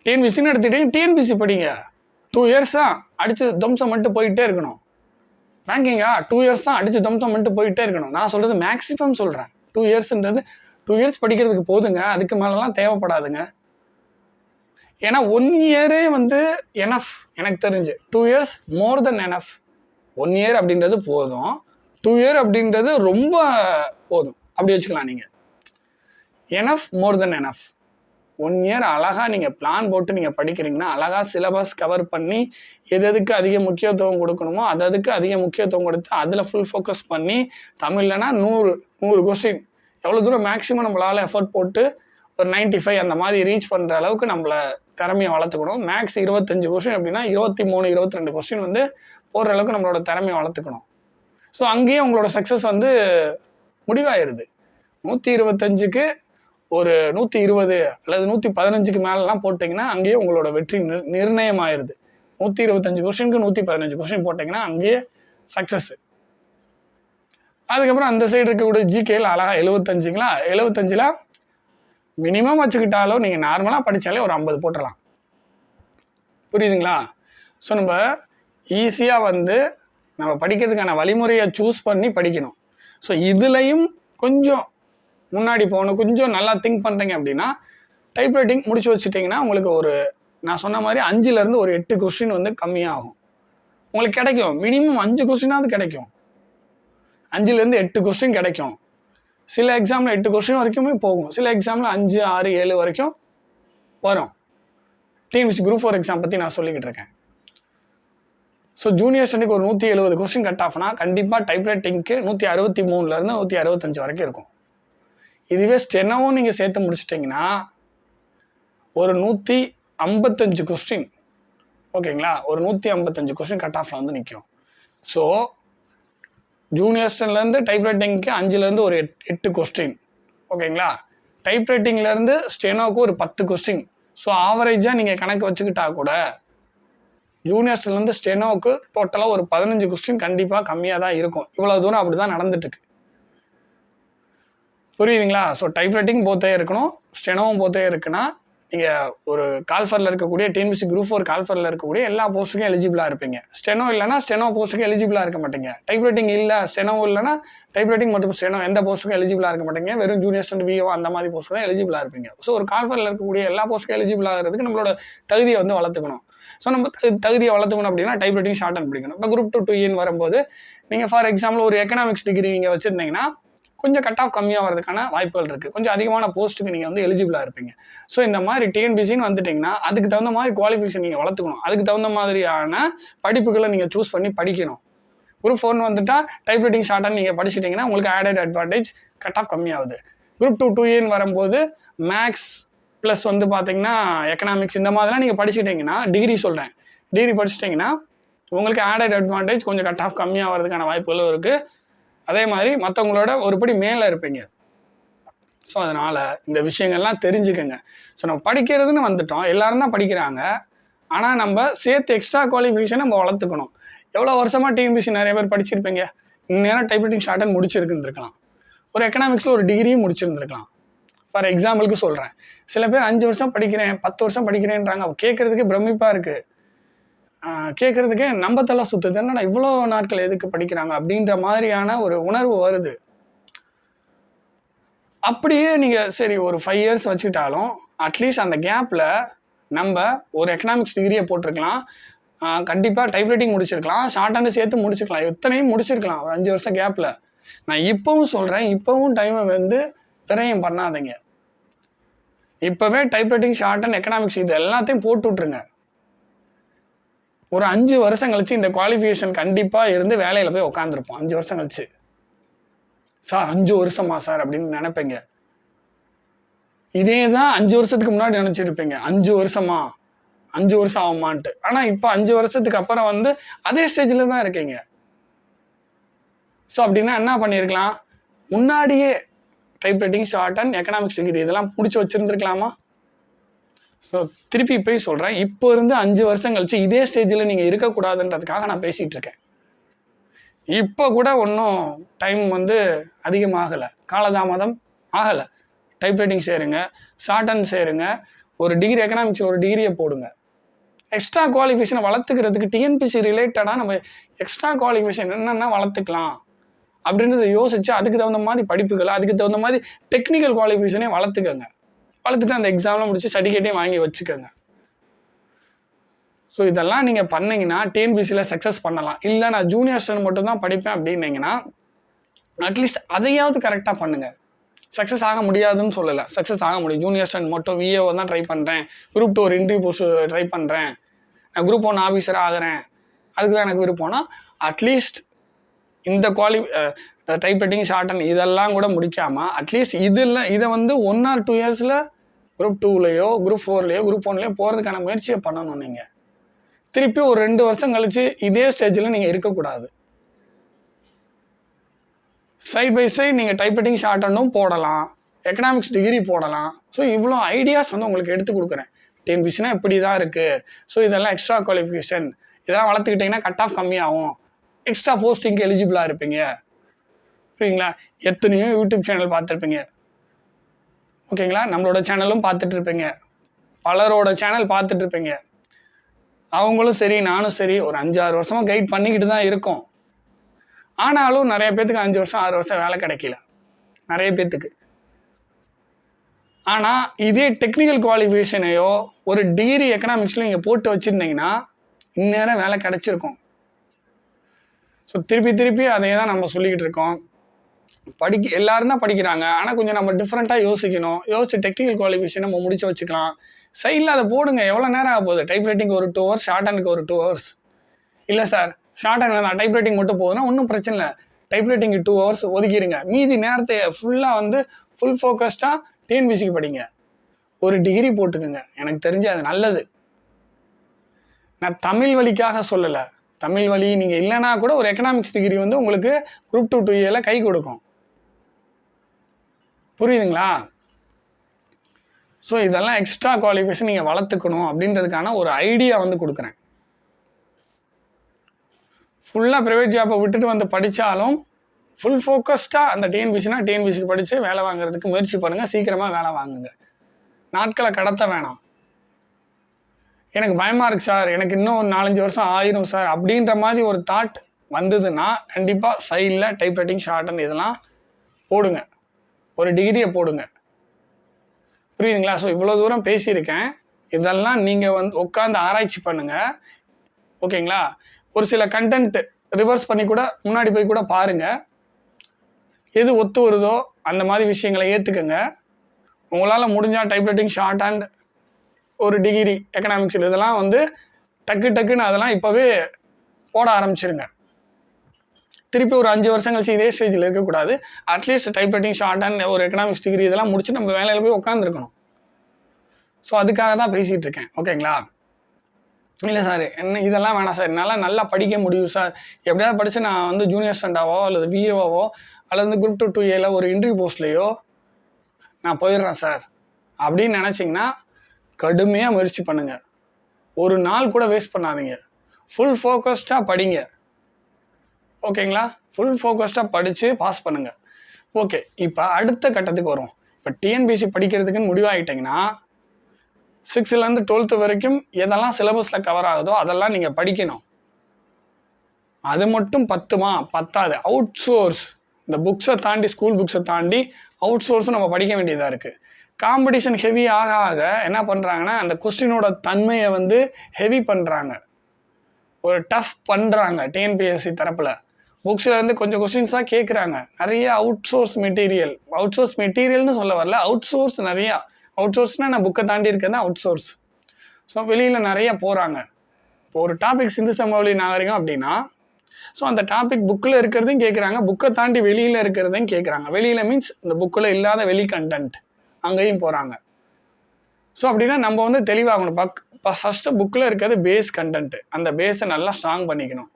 டிஎன்பிசின்னு எடுத்துக்கிட்டீங்க, டிஎன்பிசி படிங்க, 2 இயர்ஸ் தான் அடித்து தம்சம் மட்டும் போயிட்டே இருக்கணும். பேங்கிங்கா 2 இயர்ஸ் தான் அடித்து தம்சம் மட்டும் போயிட்டே இருக்கணும். நான் சொல்கிறது மேக்ஸிமம் சொல்கிறேன். 2 இயர்ஸ்ன்றது 2 இயர்ஸ் படிக்கிறதுக்கு போதுங்க, அதுக்கு மேலெலாம் தேவைப்படாதுங்க. ஏன்னா 1 இயரே வந்து எனஃப் எனக்கு தெரிஞ்சு. 2 இயர்ஸ் மோர் தென் எனஃப். 1 இயர் அப்படின்றது போதும், 2 இயர் அப்படின்றது ரொம்ப போதும், அப்படி வச்சுக்கலாம் நீங்கள். எனஃப், மோர் தென் எனஃப். 1 இயர் அழகாக நீங்கள் பிளான் போட்டு நீங்கள் படிக்கிறீங்கன்னா அழகாக சிலபஸ் கவர் பண்ணி எதுக்கு அதிக முக்கியத்துவம் கொடுக்கணுமோ அதுக்கு அதிக முக்கியத்துவம் கொடுத்து அதில் ஃபுல் ஃபோக்கஸ் பண்ணி, தமிழ்லனா 100 கொஸ்டின் எவ்வளோ தூரம் மேக்ஸிமம் நம்மளால் எஃபர்ட் போட்டு ஒரு 95 அந்த மாதிரி ரீச் பண்ணுற அளவுக்கு நம்மளை திறமையை வளர்த்துக்கணும். மேக்ஸ் 25 கொஸ்டின் அப்படின்னா 23, 22 கொஸ்டின் வந்து போடுற அளவுக்கு நம்மளோட திறமையை வளர்த்துக்கணும். ஸோ அங்கேயே உங்களோட சக்ஸஸ் வந்து முடிவாயிருது. 125க்கு ஒரு 120 அல்லது 115க்கு மேலெலாம் போட்டிங்கன்னா அங்கேயே உங்களோட வெற்றி நிர்ணயமாயிருது. 125 கொஸ்டினுக்கு 115 கொஸ்டின் போட்டிங்கன்னா அங்கேயே சக்ஸஸ்ஸு. அதுக்கப்புறம் அந்த சைடு இருக்கக்கூடிய ஜிகேயில் அழகாக 75ங்களா, 75ல் மினிமம் வச்சுக்கிட்டாலும் நீங்கள் நார்மலாக படித்தாலே ஒரு 50 போட்டுடலாம். புரியுதுங்களா? ஸோ நம்ம ஈஸியாக வந்து நம்ம படிக்கிறதுக்கான வழிமுறையை சூஸ் பண்ணி படிக்கணும். ஸோ இதுலேயும் கொஞ்சம் முன்னாடி போகணும். கொஞ்சம் நல்லா திங்க் பண்ணுறீங்க அப்படின்னா டைப்ரைட்டிங் முடிச்சு வச்சுட்டிங்கன்னா உங்களுக்கு நான் சொன்ன மாதிரி 5லேருந்து ஒரு 8 கொஸ்டின் வந்து கம்மியாகும். உங்களுக்கு கிடைக்கும், மினிமம் 5 கொஸ்டினாவது கிடைக்கும். 5லேருந்து 8 கொஸ்டின் கிடைக்கும். சில எக்ஸாமில் 8 கொஸ்டின் வரைக்குமே போகும், சில எக்ஸாமில் 5, 6, 7 வரைக்கும் வரும். டிஎன்பிசி குரூப் 4 எக்ஸாம் பற்றி நான் சொல்லிக்கிட்டு இருக்கேன். ஸோ ஜூனியர் ஸ்டடிக்கு ஒரு 170 கொஸ்டின் கட் ஆஃப்னா கண்டிப்பாக டைப்ரைட்டிங்க்கு 163லேருந்து 165 வரைக்கும் இருக்கும். இதுவே ஸ்டெனோவும் நீங்கள் சேர்த்து முடிச்சிட்டிங்கன்னா ஒரு 155 கொஸ்டின், ஓகேங்களா, ஒரு 155 கொஸ்டின் கட் ஆஃபில் வந்து நிற்கும். ஸோ ஜூனியர் ஸ்டன்லேருந்து டைப்ரைட்டிங்க்கு 5லேருந்து ஒரு 8 கொஸ்டின், ஓகேங்களா, டைப்ரைட்டிங்லேருந்து ஸ்டெனோவுக்கு ஒரு 10 கொஸ்டின். ஸோ ஆவரேஜாக நீங்கள் கணக்கு வச்சுக்கிட்டா கூட ஜூனியர் ஸ்டன்லேருந்து ஸ்டெனோவுக்கு டோட்டலாக ஒரு 15 கொஸ்டின் கண்டிப்பாக கம்மியாக தான் இருக்கும். இவ்வளோ தூரம் அப்படி தான் நடந்துட்டுருக்கு. புரியுதுங்களா? ஸோ டைப்ரைட்டிங் போத்தே இருக்கணும், ஸ்டெனோவும் போத்தே இருக்குன்னா நீங்கள் ஒரு கால்ஃபரில் இருக்கக்கூடிய டிஎன்பிசி குரூப் 4 கால்ஃபரில் இருக்கக்கூடிய எல்லா போஸ்ட்டுக்கும் எலிஜிபிளாக இருப்பீங்க. ஸ்டெனோ இல்லைனா ஸ்டெனோ போஸ்ட்டுக்கு எலிஜிபிளாக இருக்க மாட்டீங்க. டைப்ரைட்டிங் இல்லை, ஸ்டெனோ இல்லைனா டைப்ரைட்டிங் மற்றும் ஸ்டெனோ எந்த போஸ்ட்டுக்கும் எலிஜிபிளாக இருக்க மாட்டீங்க. வெறும் ஜூனியர் ஸ்டண்ட் விஓ அந்த மாதிரி போஸ்ட்டு தான் எலிஜிபிளாக இருப்பீங்க. ஸோ ஒரு கால்ஃபரில் இருக்கக்கூடிய எல்லா போஸ்ட்டுக்கும் எலிஜிபிள் ஆகிறதுக்கு நம்மளோட தகுதியை வந்து வளர்த்துக்கணும். ஸோ நம்ம தகுதியை வளர்த்துக்கணும் அப்படின்னா டைப்ரைட்டிங் ஷார்ட் அண்ட் பிடிக்கணும். இப்போ குரூப் 2 2 வரும்போது நீங்கள் ஃபார் எக்ஸாம்பிள் ஒரு எக்கனாமிக்ஸ் டிகிரி நீங்கள் வச்சுருந்தீங்கன்னா கொஞ்சம் கட் ஆஃப் கம்மியாக வரதுக்கான வாய்ப்புகள் இருக்குது. கொஞ்சம் அதிகமான போஸ்ட்டுக்கு நீங்கள் வந்து எலிஜிபிளாக இருப்பீங்க. ஸோ இந்த மாதிரி டிஎன்பிசின்னு வந்துட்டிங்கன்னா அதுக்கு தகுந்த மாதிரி குவாலிஃபிகேஷன் நீங்கள் வளர்த்துக்கணும். அதுக்கு தகுந்த மாதிரியான படிப்புகளை நீங்கள் சூஸ் பண்ணி படிக்கணும். குரூப் 4 வந்துட்டால் டைப்ரைட்டிங் ஷார்ட்டாக நீங்கள் படிச்சிட்டிங்கன்னா உங்களுக்கு ஆடட் அட்வான்டேஜ், கட் ஆஃப் கம்மியாகுது. குரூப் 2 2 வரும்போது மேக்ஸ் ப்ளஸ் வந்து பார்த்தீங்கன்னா எக்கனாமிக்ஸ் இந்த மாதிரிலாம் நீங்கள் படிச்சுட்டிங்கன்னா டிகிரி படிச்சிட்டிங்கன்னா உங்களுக்கு ஆடட் அட்வான்டேஜ், கொஞ்சம் கட் ஆஃப் கம்மியாக வரதுக்கான வாய்ப்புகளும் இருக்குது. அதே மாதிரி மற்றவங்களோட ஒருபடி மேலே இருப்பீங்க. ஸோ அதனால் இந்த விஷயங்கள்லாம் தெரிஞ்சுக்கங்க. ஸோ நம்ம படிக்கிறதுன்னு வந்துட்டோம், எல்லாரும் தான் படிக்கிறாங்க. ஆனால் நம்ம சேர்த்து எக்ஸ்ட்ரா குவாலிஃபிகேஷன் நம்ம வளர்த்துக்கணும். எவ்வளோ வருஷமாக டிஎன்பிசி நிறைய பேர் படிச்சிருப்பீங்க. இந்நேரம் டைப்ரைட்டிங் ஷார்ட் அண்ட் முடிச்சிருந்துருக்கலாம். ஒரு எக்கனாமிக்ஸில் ஒரு டிகிரியும் முடிச்சிருந்துருக்கலாம். ஃபார் எக்ஸாம்பிளுக்கு சொல்கிறேன். சில பேர் 5 வருஷம் படிக்கிறேன் 10 வருஷம் படிக்கிறேன்றாங்க. கேட்குறதுக்கே பிரமிப்பாக இருக்குது. கேட்குறதுக்கே நம்பத்தெல்லாம் சுற்றுது. என்னடா இவ்வளோ நாட்கள் எதுக்கு படிக்கிறாங்க அப்படின்ற மாதிரியான ஒரு உணர்வு வருது. அப்படியே நீங்கள் சரி ஒரு 5 இயர்ஸ் வச்சுக்கிட்டாலும் அட்லீஸ்ட் அந்த கேப்பில் நம்ம ஒரு எக்கனாமிக்ஸ் டிகிரியை போட்டிருக்கலாம். கண்டிப்பாக டைப்ரைட்டிங் முடிச்சிருக்கலாம். ஷார்ட் ஹேண்டு சேர்த்து முடிச்சிருக்கலாம். எத்தனையும் முடிச்சிருக்கலாம் ஒரு 5 வருஷம் கேப்பில். நான் இப்போவும் சொல்கிறேன், இப்போவும் டைமை வந்து விரயம் பண்ணாதீங்க. இப்போவே டைப்ரைட்டிங் ஷார்ட் அண்ட் எக்கனாமிக்ஸ் இது எல்லாத்தையும் போட்டு விட்ருங்க. ஒரு 5 வருஷம் கழிச்சு இந்த குவாலிஃபிகேஷன் கண்டிப்பாக இருந்து வேலையில் போய் உட்காந்துருப்போம். 5 வருஷம் கழிச்சு சார் 5 வருஷமா சார் அப்படின்னு நினைப்பீங்க. இதே தான் 5 வருஷத்துக்கு முன்னாடி நினச்சிருப்பீங்க. 5 வருஷமா 5 வருஷம் ஆகுமான்ட்டு. ஆனால் இப்போ 5 வருஷத்துக்கு அப்புறம் வந்து அதே ஸ்டேஜில் தான் இருக்கீங்க. ஸோ அப்படின்னா என்ன பண்ணியிருக்கலாம், முன்னாடியே typewriting short and economics degree இதெல்லாம் முடிச்சு வச்சுருந்துருக்கலாமா? ஸோ திருப்பி போய் சொல்கிறேன், இப்போ இருந்து 5 வருஷம் கழிச்சு இதே ஸ்டேஜில் நீங்கள் இருக்கக்கூடாதுன்றதுக்காக நான் பேசிகிட்டு இருக்கேன். இப்போ கூட ஒன்றும் டைம் வந்து அதிகமாகலை, காலதாமதம் ஆகலை. டைப்ரைட்டிங் சேருங்க, ஷார்ட் அண்ட் சேருங்க, ஒரு டிகிரி எக்கனாமிக்ஸில் ஒரு டிகிரியை போடுங்க. எக்ஸ்ட்ரா குவாலிஃபிகேஷனை வளர்த்துக்கிறதுக்கு டிஎன்பிசி ரிலேட்டடாக நம்ம எக்ஸ்ட்ரா குவாலிஃபிகேஷன் என்னென்னா வளர்த்துக்கலாம் அப்படின்றத யோசிச்சு அதுக்கு தகுந்த மாதிரி படிப்புகளை, அதுக்கு தகுந்த மாதிரி டெக்னிக்கல் குவாலிஃபிகேஷனே வளர்த்துக்கங்க. வளர்த்துட்டு அந்த எக்ஸாம்லாம் முடிச்சு சர்டிஃபிகேட்டையும் வாங்கி வச்சுக்கோங்க. ஸோ இதெல்லாம் நீங்கள் பண்ணிங்கன்னா டிஎன்பிசியில் சக்ஸஸ் பண்ணலாம். இல்லை நான் ஜூனியர் ஸ்டூடெண்ட் மட்டும்தான் படிப்பேன் அப்படின்னீங்கன்னா அட்லீஸ்ட் அதையாவது கரெக்டாக பண்ணுங்கள். சக்ஸஸ் ஆக முடியாதுன்னு சொல்லலை, சக்ஸஸ் ஆக முடியும். ஜூனியர் ஸ்டூடெண்ட் மட்டும் விஏஓ தான் ட்ரை பண்ணுறேன், குரூப் 2 ஒரு இன்டர்வியூ போஸ்ட் ட்ரை பண்ணுறேன், நான் குரூப் 1 ஆஃபீஸராக ஆகிறேன், அதுக்கு தான் எனக்கு விருப்பம்னா அட்லீஸ்ட் இந்த டைப்ரைட்டிங் ஷார்ட் அண்ட் இதெல்லாம் கூட முடிக்காமல் அட்லீஸ்ட் இதை வந்து 1 or 2 இயர்ஸில் குரூப் 2லையோ குரூப் 4லையோ குரூப் 1லையோ போகிறதுக்கான முயற்சியை பண்ணணும். நீங்கள் திருப்பி ஒரு 2 வருஷம் கழிச்சு இதே ஸ்டேஜில் நீங்கள் இருக்கக்கூடாது. சைட் பை சைட் நீங்கள் டைப்ரைட்டிங் ஷார்ட் ஹேண்டும் போடலாம், எக்கனாமிக்ஸ் டிகிரி போடலாம். ஸோ இவ்வளோ ஐடியாஸ் வந்து உங்களுக்கு எடுத்து கொடுக்குறேன். டிஎன்பிசினா இப்படி தான் இருக்குது. ஸோ இதெல்லாம் எக்ஸ்ட்ரா குவாலிஃபிகேஷன், இதெல்லாம் வளர்த்துக்கிட்டிங்கன்னா கட் ஆஃப் கம்மியாகும், எக்ஸ்ட்ரா போஸ்டிங்க்கு எலிஜிபிளாக இருப்பீங்க. சரிங்களா? எத்தனையோ யூடியூப் சேனல் பார்த்துருப்பீங்க. ஓகேங்களா? நம்மளோட சேனலும் பார்த்துட்டு இருப்பீங்க, பலரோட சேனல் பார்த்துட்டு இருப்பீங்க. அவங்களும் சரி நானும் சரி ஒரு 5-6 வருஷமாக கைட் பண்ணிக்கிட்டு தான் இருக்கோம். ஆனாலும் நிறைய பேர்த்துக்கு 5 வருஷம் 6 வருஷம் வேலை கிடைக்கல நிறைய பேர்த்துக்கு. ஆனால் இதே டெக்னிக்கல் குவாலிஃபிகேஷனையோ ஒரு டிகிரி எக்கனாமிக்ஸில் நீங்கள் போட்டு வச்சுருந்தீங்கன்னா இந்நேரம் வேலை கிடைச்சிருக்கும். ஸோ திருப்பி அதையே தான் நம்ம சொல்லிக்கிட்டு இருக்கோம். எல்லாரும் தான் படிக்கிறாங்க, ஆனால் கொஞ்சம் நம்ம டிஃப்ரெண்ட்டாக யோசிச்சு டெக்னிக்கல் குவாலிஃபிகேஷன் நம்ம முடிச்சு வச்சுக்கலாம். சைடில் அதை போடுங்க. எவ்வளோ நேரம் ஆக போகுது? டைப்ரைட்டிங் ஒரு 2 ஹவர்ஸ், ஷார்ட் ஹேண்டுக்கு ஒரு 2 ஹவர்ஸ். இல்லை சார் ஷார்ட் ஹேண்ட் வேணாம், டைப்ரைட்டிங் மட்டும் போகுதுன்னா ஒன்றும் பிரச்சனை இல்லை, டைப்ரைட்டிங்கு 2 ஹவர்ஸ் ஒதுக்கிடுங்க. மீதி நேரத்தை ஃபுல்லாக வந்து ஃபுல் ஃபோக்கஸ்டாக டிஎன்பிசிக்கு படிங்க. ஒரு டிகிரி போட்டுக்குங்க, எனக்கு தெரிஞ்சு அது நல்லது. நான் தமிழ் வழிக்காக சொல்லலை, தமிழ் வழி நீங்கள் இல்லைனா கூட ஒரு எக்கனாமிக்ஸ் டிகிரி வந்து உங்களுக்கு குரூப் 2 2A கை கொடுக்கும். புரியுதுங்களா? ஸோ இதெல்லாம் எக்ஸ்ட்ரா குவாலிஃபிகேஷன் நீங்கள் வளர்த்துக்கணும் அப்படின்றதுக்கான ஒரு ஐடியா வந்து கொடுக்குறேன். ஃபுல்லாக ப்ரைவேட் ஜாப்பை விட்டுட்டு வந்து படித்தாலும் ஃபுல் ஃபோக்கஸ்டாக அந்த டிஎன்பிசிக்கு படித்து வேலை வாங்குறதுக்கு முயற்சி பண்ணுங்கள். சீக்கிரமாக வேலை வாங்குங்க, நாட்களை கடத்த வேணாம். எனக்கு பயமாக இருக்குது சார், எனக்கு இன்னும் ஒரு 4-5 வருஷம் ஆயிரும் சார் அப்படின்ற மாதிரி ஒரு தாட் வந்ததுன்னா கண்டிப்பாக சைடில் டைப்ரைட்டிங் ஷார்ட் அண்ட் இதெல்லாம் போடுங்க, ஒரு டிகிரியை போடுங்க. புரியுதுங்களா? ஸோ இவ்வளோ தூரம் பேசியிருக்கேன். இதெல்லாம் நீங்கள் வந்து உட்காந்து ஆராய்ச்சி பண்ணுங்கள். ஓகேங்களா? ஒரு சில கண்டென்ட் ரிவர்ஸ் பண்ணி கூட முன்னாடி போய் கூட பாருங்கள். எது ஒத்து வருதோ அந்த மாதிரி விஷயங்களை ஏற்றுக்குங்க. உங்களால் முடிஞ்சால் டைப்ரைட்டிங் ஷார்ட் அண்ட் ஒரு டிகிரி எக்கனாமிக்ஸில் இதெல்லாம் வந்து டக்குன்னு அதெல்லாம் இப்போவே போட ஆரம்பிச்சிருங்க. திருப்பி ஒரு 5 வருஷம் கழிச்சு இதே ஸ்டேஜில் இருக்கக்கூடாது. அட்லீஸ்ட் டைப்ரைட்டிங் ஷார்ட் அண்ட் ஒரு எக்கனாமிக்ஸ் டிகிரி இதெல்லாம் முடிச்சு நம்ம வேலையில் போய் உட்காந்துருக்கணும். ஸோ அதுக்காக தான் பேசிகிட்டு இருக்கேன். ஓகேங்களா? இல்லை சார் என்ன இதெல்லாம் வேணாம் சார், என்னால் நல்லா படிக்க முடியும் சார், எப்படியாவது படித்து நான் வந்து ஜூனியர் ஸ்டண்டாவோ அல்லது விஏஓவோ அல்லது வந்து குரூப் 2 2A ஒரு இன்டர்வியூ போஸ்ட்லேயோ நான் போயிடுறேன் சார் அப்படின்னு நினச்சிங்கன்னா கடுமையாக முயற்சி பண்ணுங்கள். ஒரு நாள் கூட வேஸ்ட் பண்ணாதீங்க. ஃபுல் ஃபோக்கஸ்டாக படிங்க. ஓகேங்களா? ஃபுல் ஃபோக்கஸ்டாக படித்து பாஸ் பண்ணுங்கள். ஓகே, இப்போ அடுத்த கட்டத்துக்கு வரும். இப்போ டிஎன்பிஎஸ்சி படிக்கிறதுக்குன்னு முடிவாகிட்டிங்கன்னா 6லேருந்து 12th வரைக்கும் எதெல்லாம் சிலபஸில் கவர் ஆகுதோ அதெல்லாம் நீங்கள் படிக்கணும். அது மட்டும் பத்தாது. அவுட் சோர்ஸ், இந்த புக்ஸை தாண்டி, ஸ்கூல் புக்ஸை தாண்டி அவுட் சோர்ஸும் நம்ம படிக்க வேண்டியதாக இருக்குது. காம்படிஷன் ஹெவி ஆக ஆக என்ன பண்ணுறாங்கன்னா, அந்த கொஸ்டினோட தன்மையை வந்து ஹெவி பண்ணுறாங்க, ஒரு டஃப் பண்ணுறாங்க. டிஎன்பிஎஸ்சி தரப்பில் புக்ஸில் இருந்து கொஞ்சம் கொஸ்டின்ஸ் தான் கேட்குறாங்க. நிறைய அவுட் சோர்ஸ் மெட்டீரியல்னு சொல்ல வரல, அவுட் சோர்ஸ் நிறையா. அவுட் சோர்ஸ்னால் நான் புக்கை தாண்டி இருக்கிறது அவுட் சோர்ஸ். ஸோ வெளியில் நிறைய போகிறாங்க. இப்போ ஒரு டாபிக் சிந்து சமவெளி நாகரிகம் அப்படின்னா, ஸோ அந்த டாபிக் புக்கில் இருக்கிறதையும் கேட்குறாங்க, புக்கை தாண்டி வெளியில் இருக்கிறதையும் கேட்குறாங்க. வெளியில் மீன்ஸ் இந்த புக்கில் இல்லாத வெளி கண்டென்ட், அங்கேயும் போகிறாங்க. ஸோ அப்படின்னா நம்ம வந்து தெளிவாகணும். ஃபஸ்ட்டு புக்கில் இருக்கிறது பேஸ் கண்டென்ட்டு, அந்த பேஸை நல்லா ஸ்ட்ராங் பண்ணிக்கணும்.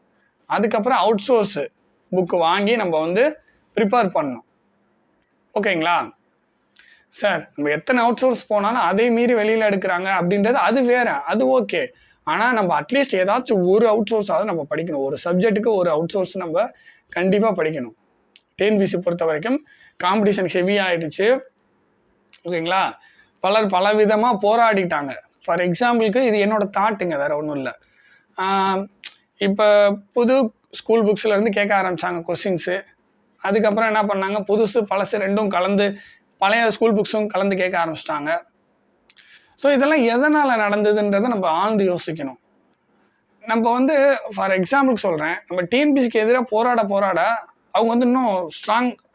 அதுக்கப்புறம் அவுட் சோர்ஸு புக்கு வாங்கி நம்ம வந்து ப்ரிப்பேர் பண்ணணும். ஓகேங்களா சார்? நம்ம எத்தனை அவுட் சோர்ஸ் போனாலும் அதே மீறி வெளியில் எடுக்கிறாங்க அப்படின்றது அது வேறு, அது ஓகே. ஆனால் நம்ம அட்லீஸ்ட் ஏதாச்சும் ஒரு அவுட் சோர்ஸாவது நம்ம படிக்கணும். ஒரு சப்ஜெக்ட்டுக்கு ஒரு அவுட் சோர்ஸ் நம்ம கண்டிப்பாக படிக்கணும். டிஎன்பிஎஸ்சி பொறுத்த வரைக்கும் காம்படிஷன் ஹெவி ஆகிடுச்சு. ஓகேங்களா? பலர் பல விதமாக போராடிட்டாங்க. ஃபார் எக்ஸாம்பிளுக்கு இது என்னோடய தாட்டுங்க, வேறு ஒன்றும் இல்லை. இப்போ புது ஸ்கூல் புக்ஸ்லேருந்து கேட்க ஆரம்பித்தாங்க கொஸ்டின்ஸு. அதுக்கப்புறம் என்ன பண்ணாங்க, புதுசு பழசு ரெண்டும் கலந்து, பழைய ஸ்கூல் புக்ஸும் கலந்து கேட்க ஆரம்பிச்சிட்டாங்க. ஸோ இதெல்லாம் எதனால் நடந்ததுன்றதை நம்ம ஆழ்ந்து யோசிக்கணும். நம்ம வந்து ஃபார் எக்ஸாம்பிளுக்கு சொல்கிறேன், நம்ம டிஎன்பிஎஸ்சிக்கு எதிராக போராட அவங்க வந்து இன்னும்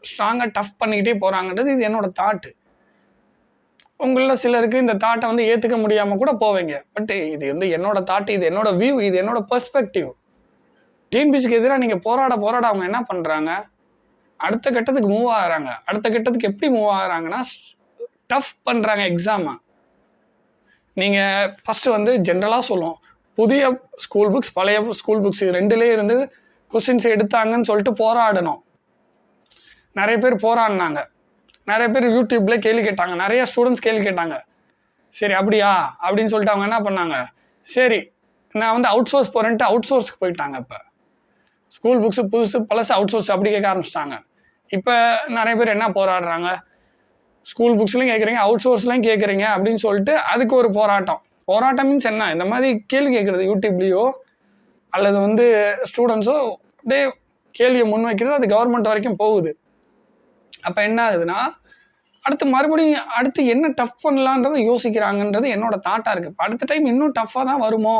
ஸ்ட்ராங்காக டஃப் பண்ணிக்கிட்டே போகிறாங்கன்றது இது என்னோடய தாட்டு. உங்களில் சிலருக்கு இந்த தாட்டை வந்து ஏற்றுக்க முடியாமல் கூட போவீங்க. பட் இது வந்து என்னோட தாட்டு, இது என்னோட வியூ, இது என்னோட பெர்ஸ்பெக்டிவ். டிஎன்பிஎஸ்சிக்கு எதிராக நீங்கள் போராட அவங்க என்ன பண்ணுறாங்க, அடுத்த கட்டத்துக்கு மூவ் ஆகுறாங்க. அடுத்த கட்டத்துக்கு எப்படி மூவ் ஆகுறாங்கன்னா, டஃப் பண்ணுறாங்க எக்ஸாமை. நீங்கள் ஃபஸ்ட்டு வந்து ஜென்ரலாக சொல்லுவோம், புதிய ஸ்கூல் புக்ஸ், பழைய ஸ்கூல் புக்ஸ், இது ரெண்டுலேயே இருந்து கொஸ்டின்ஸ் எடுத்தாங்கன்னு சொல்லிட்டு போராடணும். நிறைய பேர் போராடினாங்க, நிறைய பேர் யூடியூப்ல கேள்வி கேட்டாங்க, நிறைய ஸ்டூடெண்ட்ஸ் கேள்வி கேட்டாங்க. சரி அப்படியா அப்படின்னு சொல்லிட்டு அவங்க என்ன பண்ணாங்க, சரி நான் வந்து அவுட் சோர்ஸ் போகிறேன்ட்டு அவுட் சோர்ஸ்க்கு போயிட்டாங்க. இப்போ ஸ்கூல் புக்ஸு புதுசு பழசு அவுட் சோர்ஸ் அப்படி கேட்க ஆரம்பிச்சிட்டாங்க. இப்போ நிறைய பேர் என்ன போராடுறாங்க, ஸ்கூல் புக்ஸ்லையும் கேட்குறீங்க, அவுட் சோர்ஸ்லையும் கேட்குறீங்க அப்படின்னு சொல்லிட்டு அதுக்கு ஒரு போராட்டம் மீன்ஸ் என்ன, இந்த மாதிரி கேள்வி கேட்குறது யூடியூப்லேயோ அல்லது வந்து ஸ்டூடெண்ட்ஸோ அப்படியே கேள்வியை முன்வைக்கிறது, அது கவர்மெண்ட் வரைக்கும் போகுது. அப்போ என்ன ஆகுதுன்னா, அடுத்து என்ன டஃப் பண்ணலான்றதை யோசிக்கிறாங்கன்றது என்னோட தாட்டாக இருக்குது. இப்போ அடுத்த டைம் இன்னும் டஃப்பாக தான் வருமோ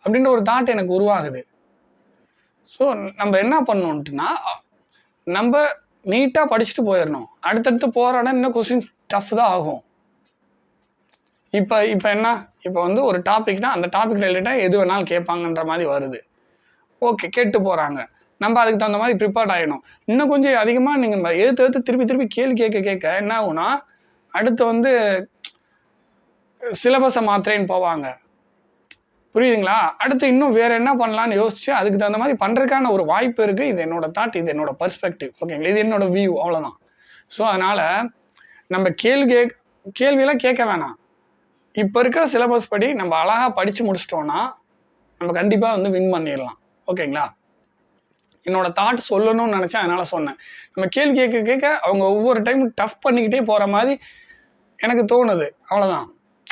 அப்படின்ற ஒரு தாட் எனக்கு உருவாகுது. ஸோ நம்ம என்ன பண்ணணுன்ட்டுனா, நம்ம நீட்டாக படிச்சுட்டு போயிடணும். அடுத்தடுத்து போராட இன்னும் கொஸ்டின்ஸ் டஃப் தான் ஆகும். இப்போ என்ன, இப்போ வந்து ஒரு டாபிக்னா அந்த டாபிக் ரிலேட்டாக எது வேணாலும் கேட்பாங்கன்ற மாதிரி வருது. ஓகே, கேட்டு போகிறாங்க. நம்ம அதுக்கு தகுந்த மாதிரி ப்ரிப்பேர்ட் ஆகிடணும். இன்னும் கொஞ்சம் அதிகமாக நீங்கள் எடுத்து திருப்பி கேள்வி கேட்க என்ன ஆகும்னா, அடுத்து வந்து சிலபஸை மாத்திரேன்னு போவாங்க. புரியுதுங்களா? அடுத்து இன்னும் வேறு என்ன பண்ணலான்னு யோசிச்சு அதுக்கு தகுந்த மாதிரி பண்ணுறதுக்கான ஒரு வாய்ப்பு இருக்குது. இது என்னோட தாட், இது என்னோட பெர்ஸ்பெக்டிவ். ஓகேங்களா? இது என்னோட வியூ, அவ்வளோதான். ஸோ அதனால் நம்ம கேள்வியெல்லாம் கேட்க வேணாம். இப்போ இருக்கிற சிலபஸ் படி நம்ம அழகாக படித்து முடிச்சிட்டோன்னா நம்ம கண்டிப்பாக வந்து வின் பண்ணிடலாம். ஓகேங்களா? என்னோட தாட் சொல்லணும்னு நினச்சேன், அதனால் சொன்னேன். நம்ம கேள்வி கேட்க அவங்க ஒவ்வொரு டைமும் டஃப் பண்ணிக்கிட்டே போகிற மாதிரி எனக்கு தோணுது, அவ்வளோதான்.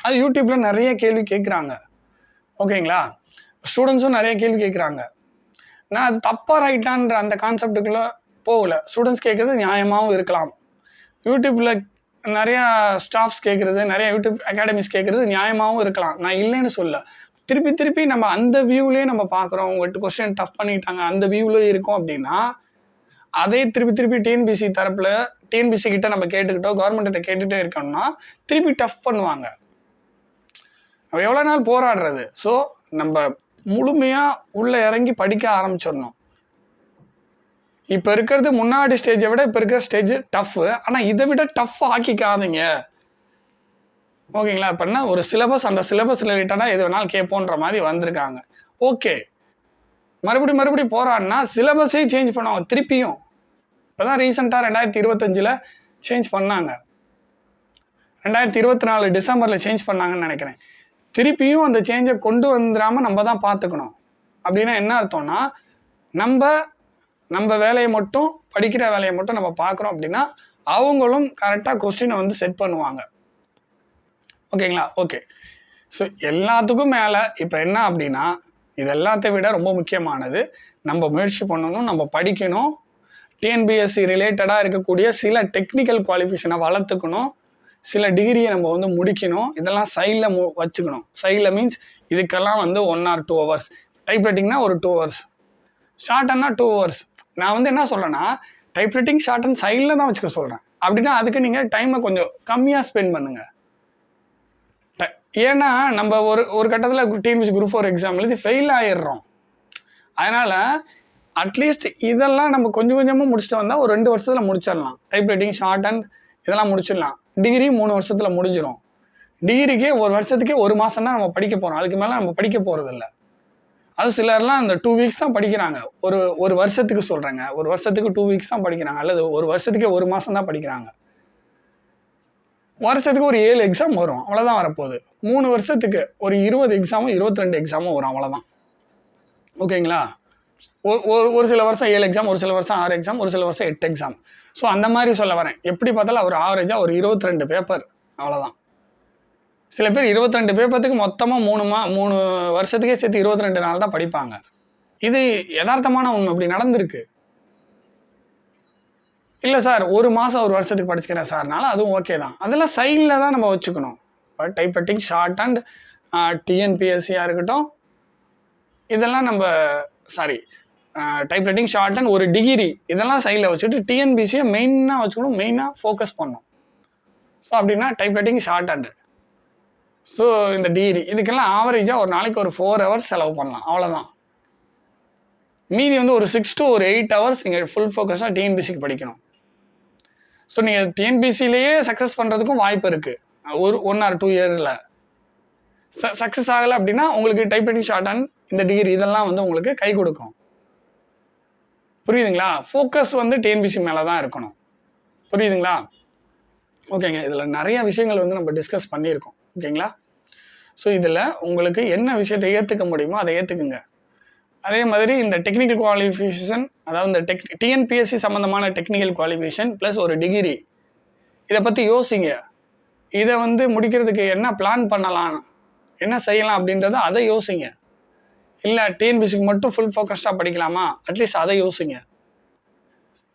அது யூடியூப்பில் நிறைய கேள்வி கேட்குறாங்க. ஓகேங்களா? ஸ்டூடெண்ட்ஸும் நிறைய கேள்வி கேட்குறாங்க. நான் அது தப்பாக ரைட்டான்ற அந்த கான்செப்டுக்குள்ளே போகல. ஸ்டூடெண்ட்ஸ் கேட்குறது நியாயமாகவும் இருக்கலாம். யூடியூப்பில் நிறையா ஸ்டாஃப்ஸ் கேட்குறது, நிறைய யூடியூப் அகாடமிஸ் கேட்குறது நியாயமாகவும் இருக்கலாம், நான் இல்லைன்னு சொல்ல. திருப்பி நம்ம அந்த வியூவிலே நம்ம பார்க்குறோம், உங்கள்கிட்ட கொஸ்டின் டஃப் பண்ணிட்டாங்க அந்த வியூவில் இருக்கும் அப்படின்னா, அதே திருப்பி டிஎன்பிஎஸ்சி தரப்பில் டிஎன்பிஎஸ்சி கிட்ட நம்ம கேட்டுக்கிட்டோ கவர்மெண்ட்டை கேட்டுகிட்டே இருக்கோம்னா திருப்பி டஃப் பண்ணுவாங்க. நம்ம எவ்வளோ நாள் போராடுறது? ஸோ நம்ம முழுமையாக உள்ளே இறங்கி படிக்க ஆரம்பிச்சிடணும். இப்போ இருக்கிறது முன்னாடி ஸ்டேஜை விட இப்போ இருக்கிற ஸ்டேஜ் டஃப்பு, ஆனால் இதை விட டஃப் ஆக்கிக்காதீங்க. ஓகேங்களா? இப்போ என்ன ஒரு சிலபஸ், அந்த சிலபஸ் ரிலேட்டடாக எது வேணாலும் கேட்போன்ற மாதிரி வந்திருக்காங்க. ஓகே, மறுபடியும் போராடினா சிலபஸே சேஞ்ச் பண்ணுவாங்க திருப்பியும். இப்போ தான் ரீசெண்டாக 2025 சேஞ்ச் பண்ணாங்க, 2024 டிசம்பரில் சேஞ்ச் பண்ணாங்கன்னு நினைக்கிறேன். திருப்பியும் அந்த சேஞ்சை கொண்டு வந்துடாமல் நம்ம தான் பார்த்துக்கணும். அப்படின்னா என்ன அர்த்தம்னா, நம்ம வேலையை மட்டும், படிக்கிற வேலையை மட்டும் நம்ம பார்க்குறோம் அப்படின்னா அவங்களும் கரெக்டாக கொஸ்டினை வந்து செட் பண்ணுவாங்க. ஓகேங்களா? ஓகே. ஸோ எல்லாத்துக்கும் மேலே இப்போ என்ன அப்படின்னா, இது எல்லாத்தையும் விட ரொம்ப முக்கியமானது, நம்ம முயற்சி பண்ணணும், நம்ம படிக்கணும், டிஎன்பிஎஸ்சி ரிலேட்டடாக இருக்கக்கூடிய சில டெக்னிக்கல் குவாலிஃபிகேஷனை வளர்த்துக்கணும், சில டிகிரியை நம்ம வந்து முடிக்கணும். இதெல்லாம் சைடில் வச்சுக்கணும். சைடில் மீன்ஸ் இதுக்கெல்லாம் வந்து 1 or 2 hours, டைப் ரைட்டிங்னா ஒரு 2 hours, ஷார்ட் அண்ட்னா 2 hours. நான் வந்து என்ன சொல்கிறேன்னா, டைப் ரைட்டிங் ஷார்ட் அண்ட் சைடில் தான் வச்சுக்க சொல்கிறேன். அப்படின்னா அதுக்கு நீங்கள் டைமை கொஞ்சம் கம்மியாக ஸ்பெண்ட் பண்ணுங்கள். ஏன்னா நம்ம ஒரு கட்டத்தில் டிஎன்பிஎஸ்சி குரூப் 4 எக்ஸாம் எழுதி ஃபெயில் ஆயிடுறோம். அதனால் அட்லீஸ்ட் இதெல்லாம் நம்ம கொஞ்சம் கொஞ்சமாக முடிச்சுட்டு வந்தால் ஒரு 2 வருஷத்தில் முடிச்சிடலாம். டைப் ரைட்டிங், ஷார்ட் அண்ட் இதெல்லாம் முடிச்சிடலாம். டிகிரி 3 வருஷத்தில் முடிஞ்சிடும். டிகிரிக்கே 1 வருஷத்துக்கே 1 மாதம் தான் நம்ம படிக்க போகிறோம். அதுக்கு மேலே நம்ம படிக்க போகிறதில்ல. அது சிலர்லாம் அந்த 2 weeks தான் படிக்கிறாங்க. ஒரு வருஷத்துக்கு சொல்கிறேங்க, ஒரு வருஷத்துக்கு 2 weeks தான் படிக்கிறாங்க, அல்லது ஒரு வருஷத்துக்கே 1 மாதம் தான் படிக்கிறாங்க. வருஷத்துக்கு ஒரு 7 எக்ஸாம் வரும், அவ்வளோதான் வரப்போகுது. 3 வருஷத்துக்கு ஒரு 20 எக்ஸாமும் 22 எக்ஸாமும் வரும், அவ்வளோதான். ஓகேங்களா? ஒரு சில வருஷம் 7 எக்ஸாம், ஒரு சில வருஷம் 6 எக்ஸாம், ஒரு சில வருஷம் 8 எக்ஸாம். ஸோ அந்த மாதிரி சொல்ல வரேன். எப்படி பார்த்தாலும் ஒரு ஆவரேஜாக ஒரு 22 பேப்பர், அவ்வளோதான். சில பேர் 22 பேப்பருக்கு மொத்தமாக 3 வருஷத்துக்கே சேர்த்து 22 நாள் தான் படிப்பாங்க. இது யதார்த்தமான உண்மை, இப்படி நடந்திருக்கு. இல்லை சார், 1 மாதம் ஒரு வருஷத்துக்கு படிச்சுக்கிறேன் சார்னால அதுவும் ஓகே தான். அதெல்லாம் சைடில் தான் நம்ம வச்சுக்கணும். டைப் ரைட்டிங், ஷார்ட் அண்ட் டிஎன்பிஎஸ்சியாக இருக்கட்டும், இதெல்லாம் நம்ம டைப் ரைட்டிங், ஷார்ட் அண்ட் ஒரு டிகிரி, இதெல்லாம் சைடில் வச்சுட்டு டிஎன்பிஎஸ்சியை மெயினாக வச்சுக்கணும், மெயினாக ஃபோக்கஸ் பண்ணணும். ஸோ அப்படின்னா type writing, short and, so இந்த டிகிரி, இதுக்கெல்லாம் ஆவரேஜாக ஒரு நாளைக்கு ஒரு 4 hours செலவு பண்ணலாம், அவ்வளோதான். மீதி வந்து ஒரு 6 to 8 hours நீங்கள் ஃபுல் ஃபோக்கஸாக டிஎன்பிஎஸ்சிக்கு படிக்கணும். ஸோ நீங்கள் டிஎன்பிஎஸ்சிலேயே சக்ஸஸ் பண்ணுறதுக்கும் வாய்ப்பு இருக்குது. 1 or 2 years சக்ஸஸ் ஆகலை அப்படின்னா உங்களுக்கு டைப் ரைட்டிங், ஷார்ட் அண்ட் இந்த டிகிரி இதெல்லாம் வந்து உங்களுக்கு கை கொடுக்கும். புரியுதுங்களா? ஃபோக்கஸ் வந்து டிஎன்பிஎஸ்சி மேலே தான் இருக்கணும். புரியுதுங்களா? ஓகேங்க. இதில் நிறைய விஷயங்கள் வந்து நம்ம டிஸ்கஸ் பண்ணியிருக்கோம். ஓகேங்களா? ஸோ இதில் உங்களுக்கு என்ன விஷயத்தை ஏற்றுக்க முடியுமோ அதை ஏற்றுக்குங்க. அதே மாதிரி இந்த டெக்னிக்கல் குவாலிஃபிகேஷன், அதாவது இந்த டிஎன்பிஎஸ்சி சம்மந்தமான டெக்னிக்கல் குவாலிஃபிகேஷன் ப்ளஸ் ஒரு டிகிரி, இதை பற்றி யோசிங்க. இதை வந்து முடிக்கிறதுக்கு என்ன பிளான் பண்ணலாம், என்ன செய்யலாம் அப்படின்றத அதை யோசிங்க. இல்லை டிஎன்பிஎஸ்சிக்கு மட்டும் ஃபுல் ஃபோக்கஸ்டாக படிக்கலாமா, அட்லீஸ்ட் அதை யோசிங்க.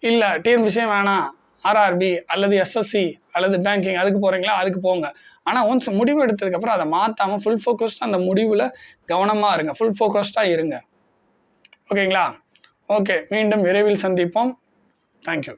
இல்லை டிஎன்பிஎஸ்சியும் வேணாம், ஆர்ஆர்பி அல்லது எஸ்எஸ்சி அல்லது பேங்கிங் அதுக்கு போகிறீங்களா, அதுக்கு போங்க. ஆனால் ஒன்ஸ் முடிவு எடுத்ததுக்கப்புறம் அதை மாற்றாமல் ஃபுல் ஃபோக்கஸ்டாக அந்த முடிவில் கவனமாக இருங்க, ஃபுல் ஃபோக்கஸ்டாக இருங்க. ஓகேங்களா? ஓகே, மீண்டும் விரைவில் சந்திப்போம். தேங்க்யூ.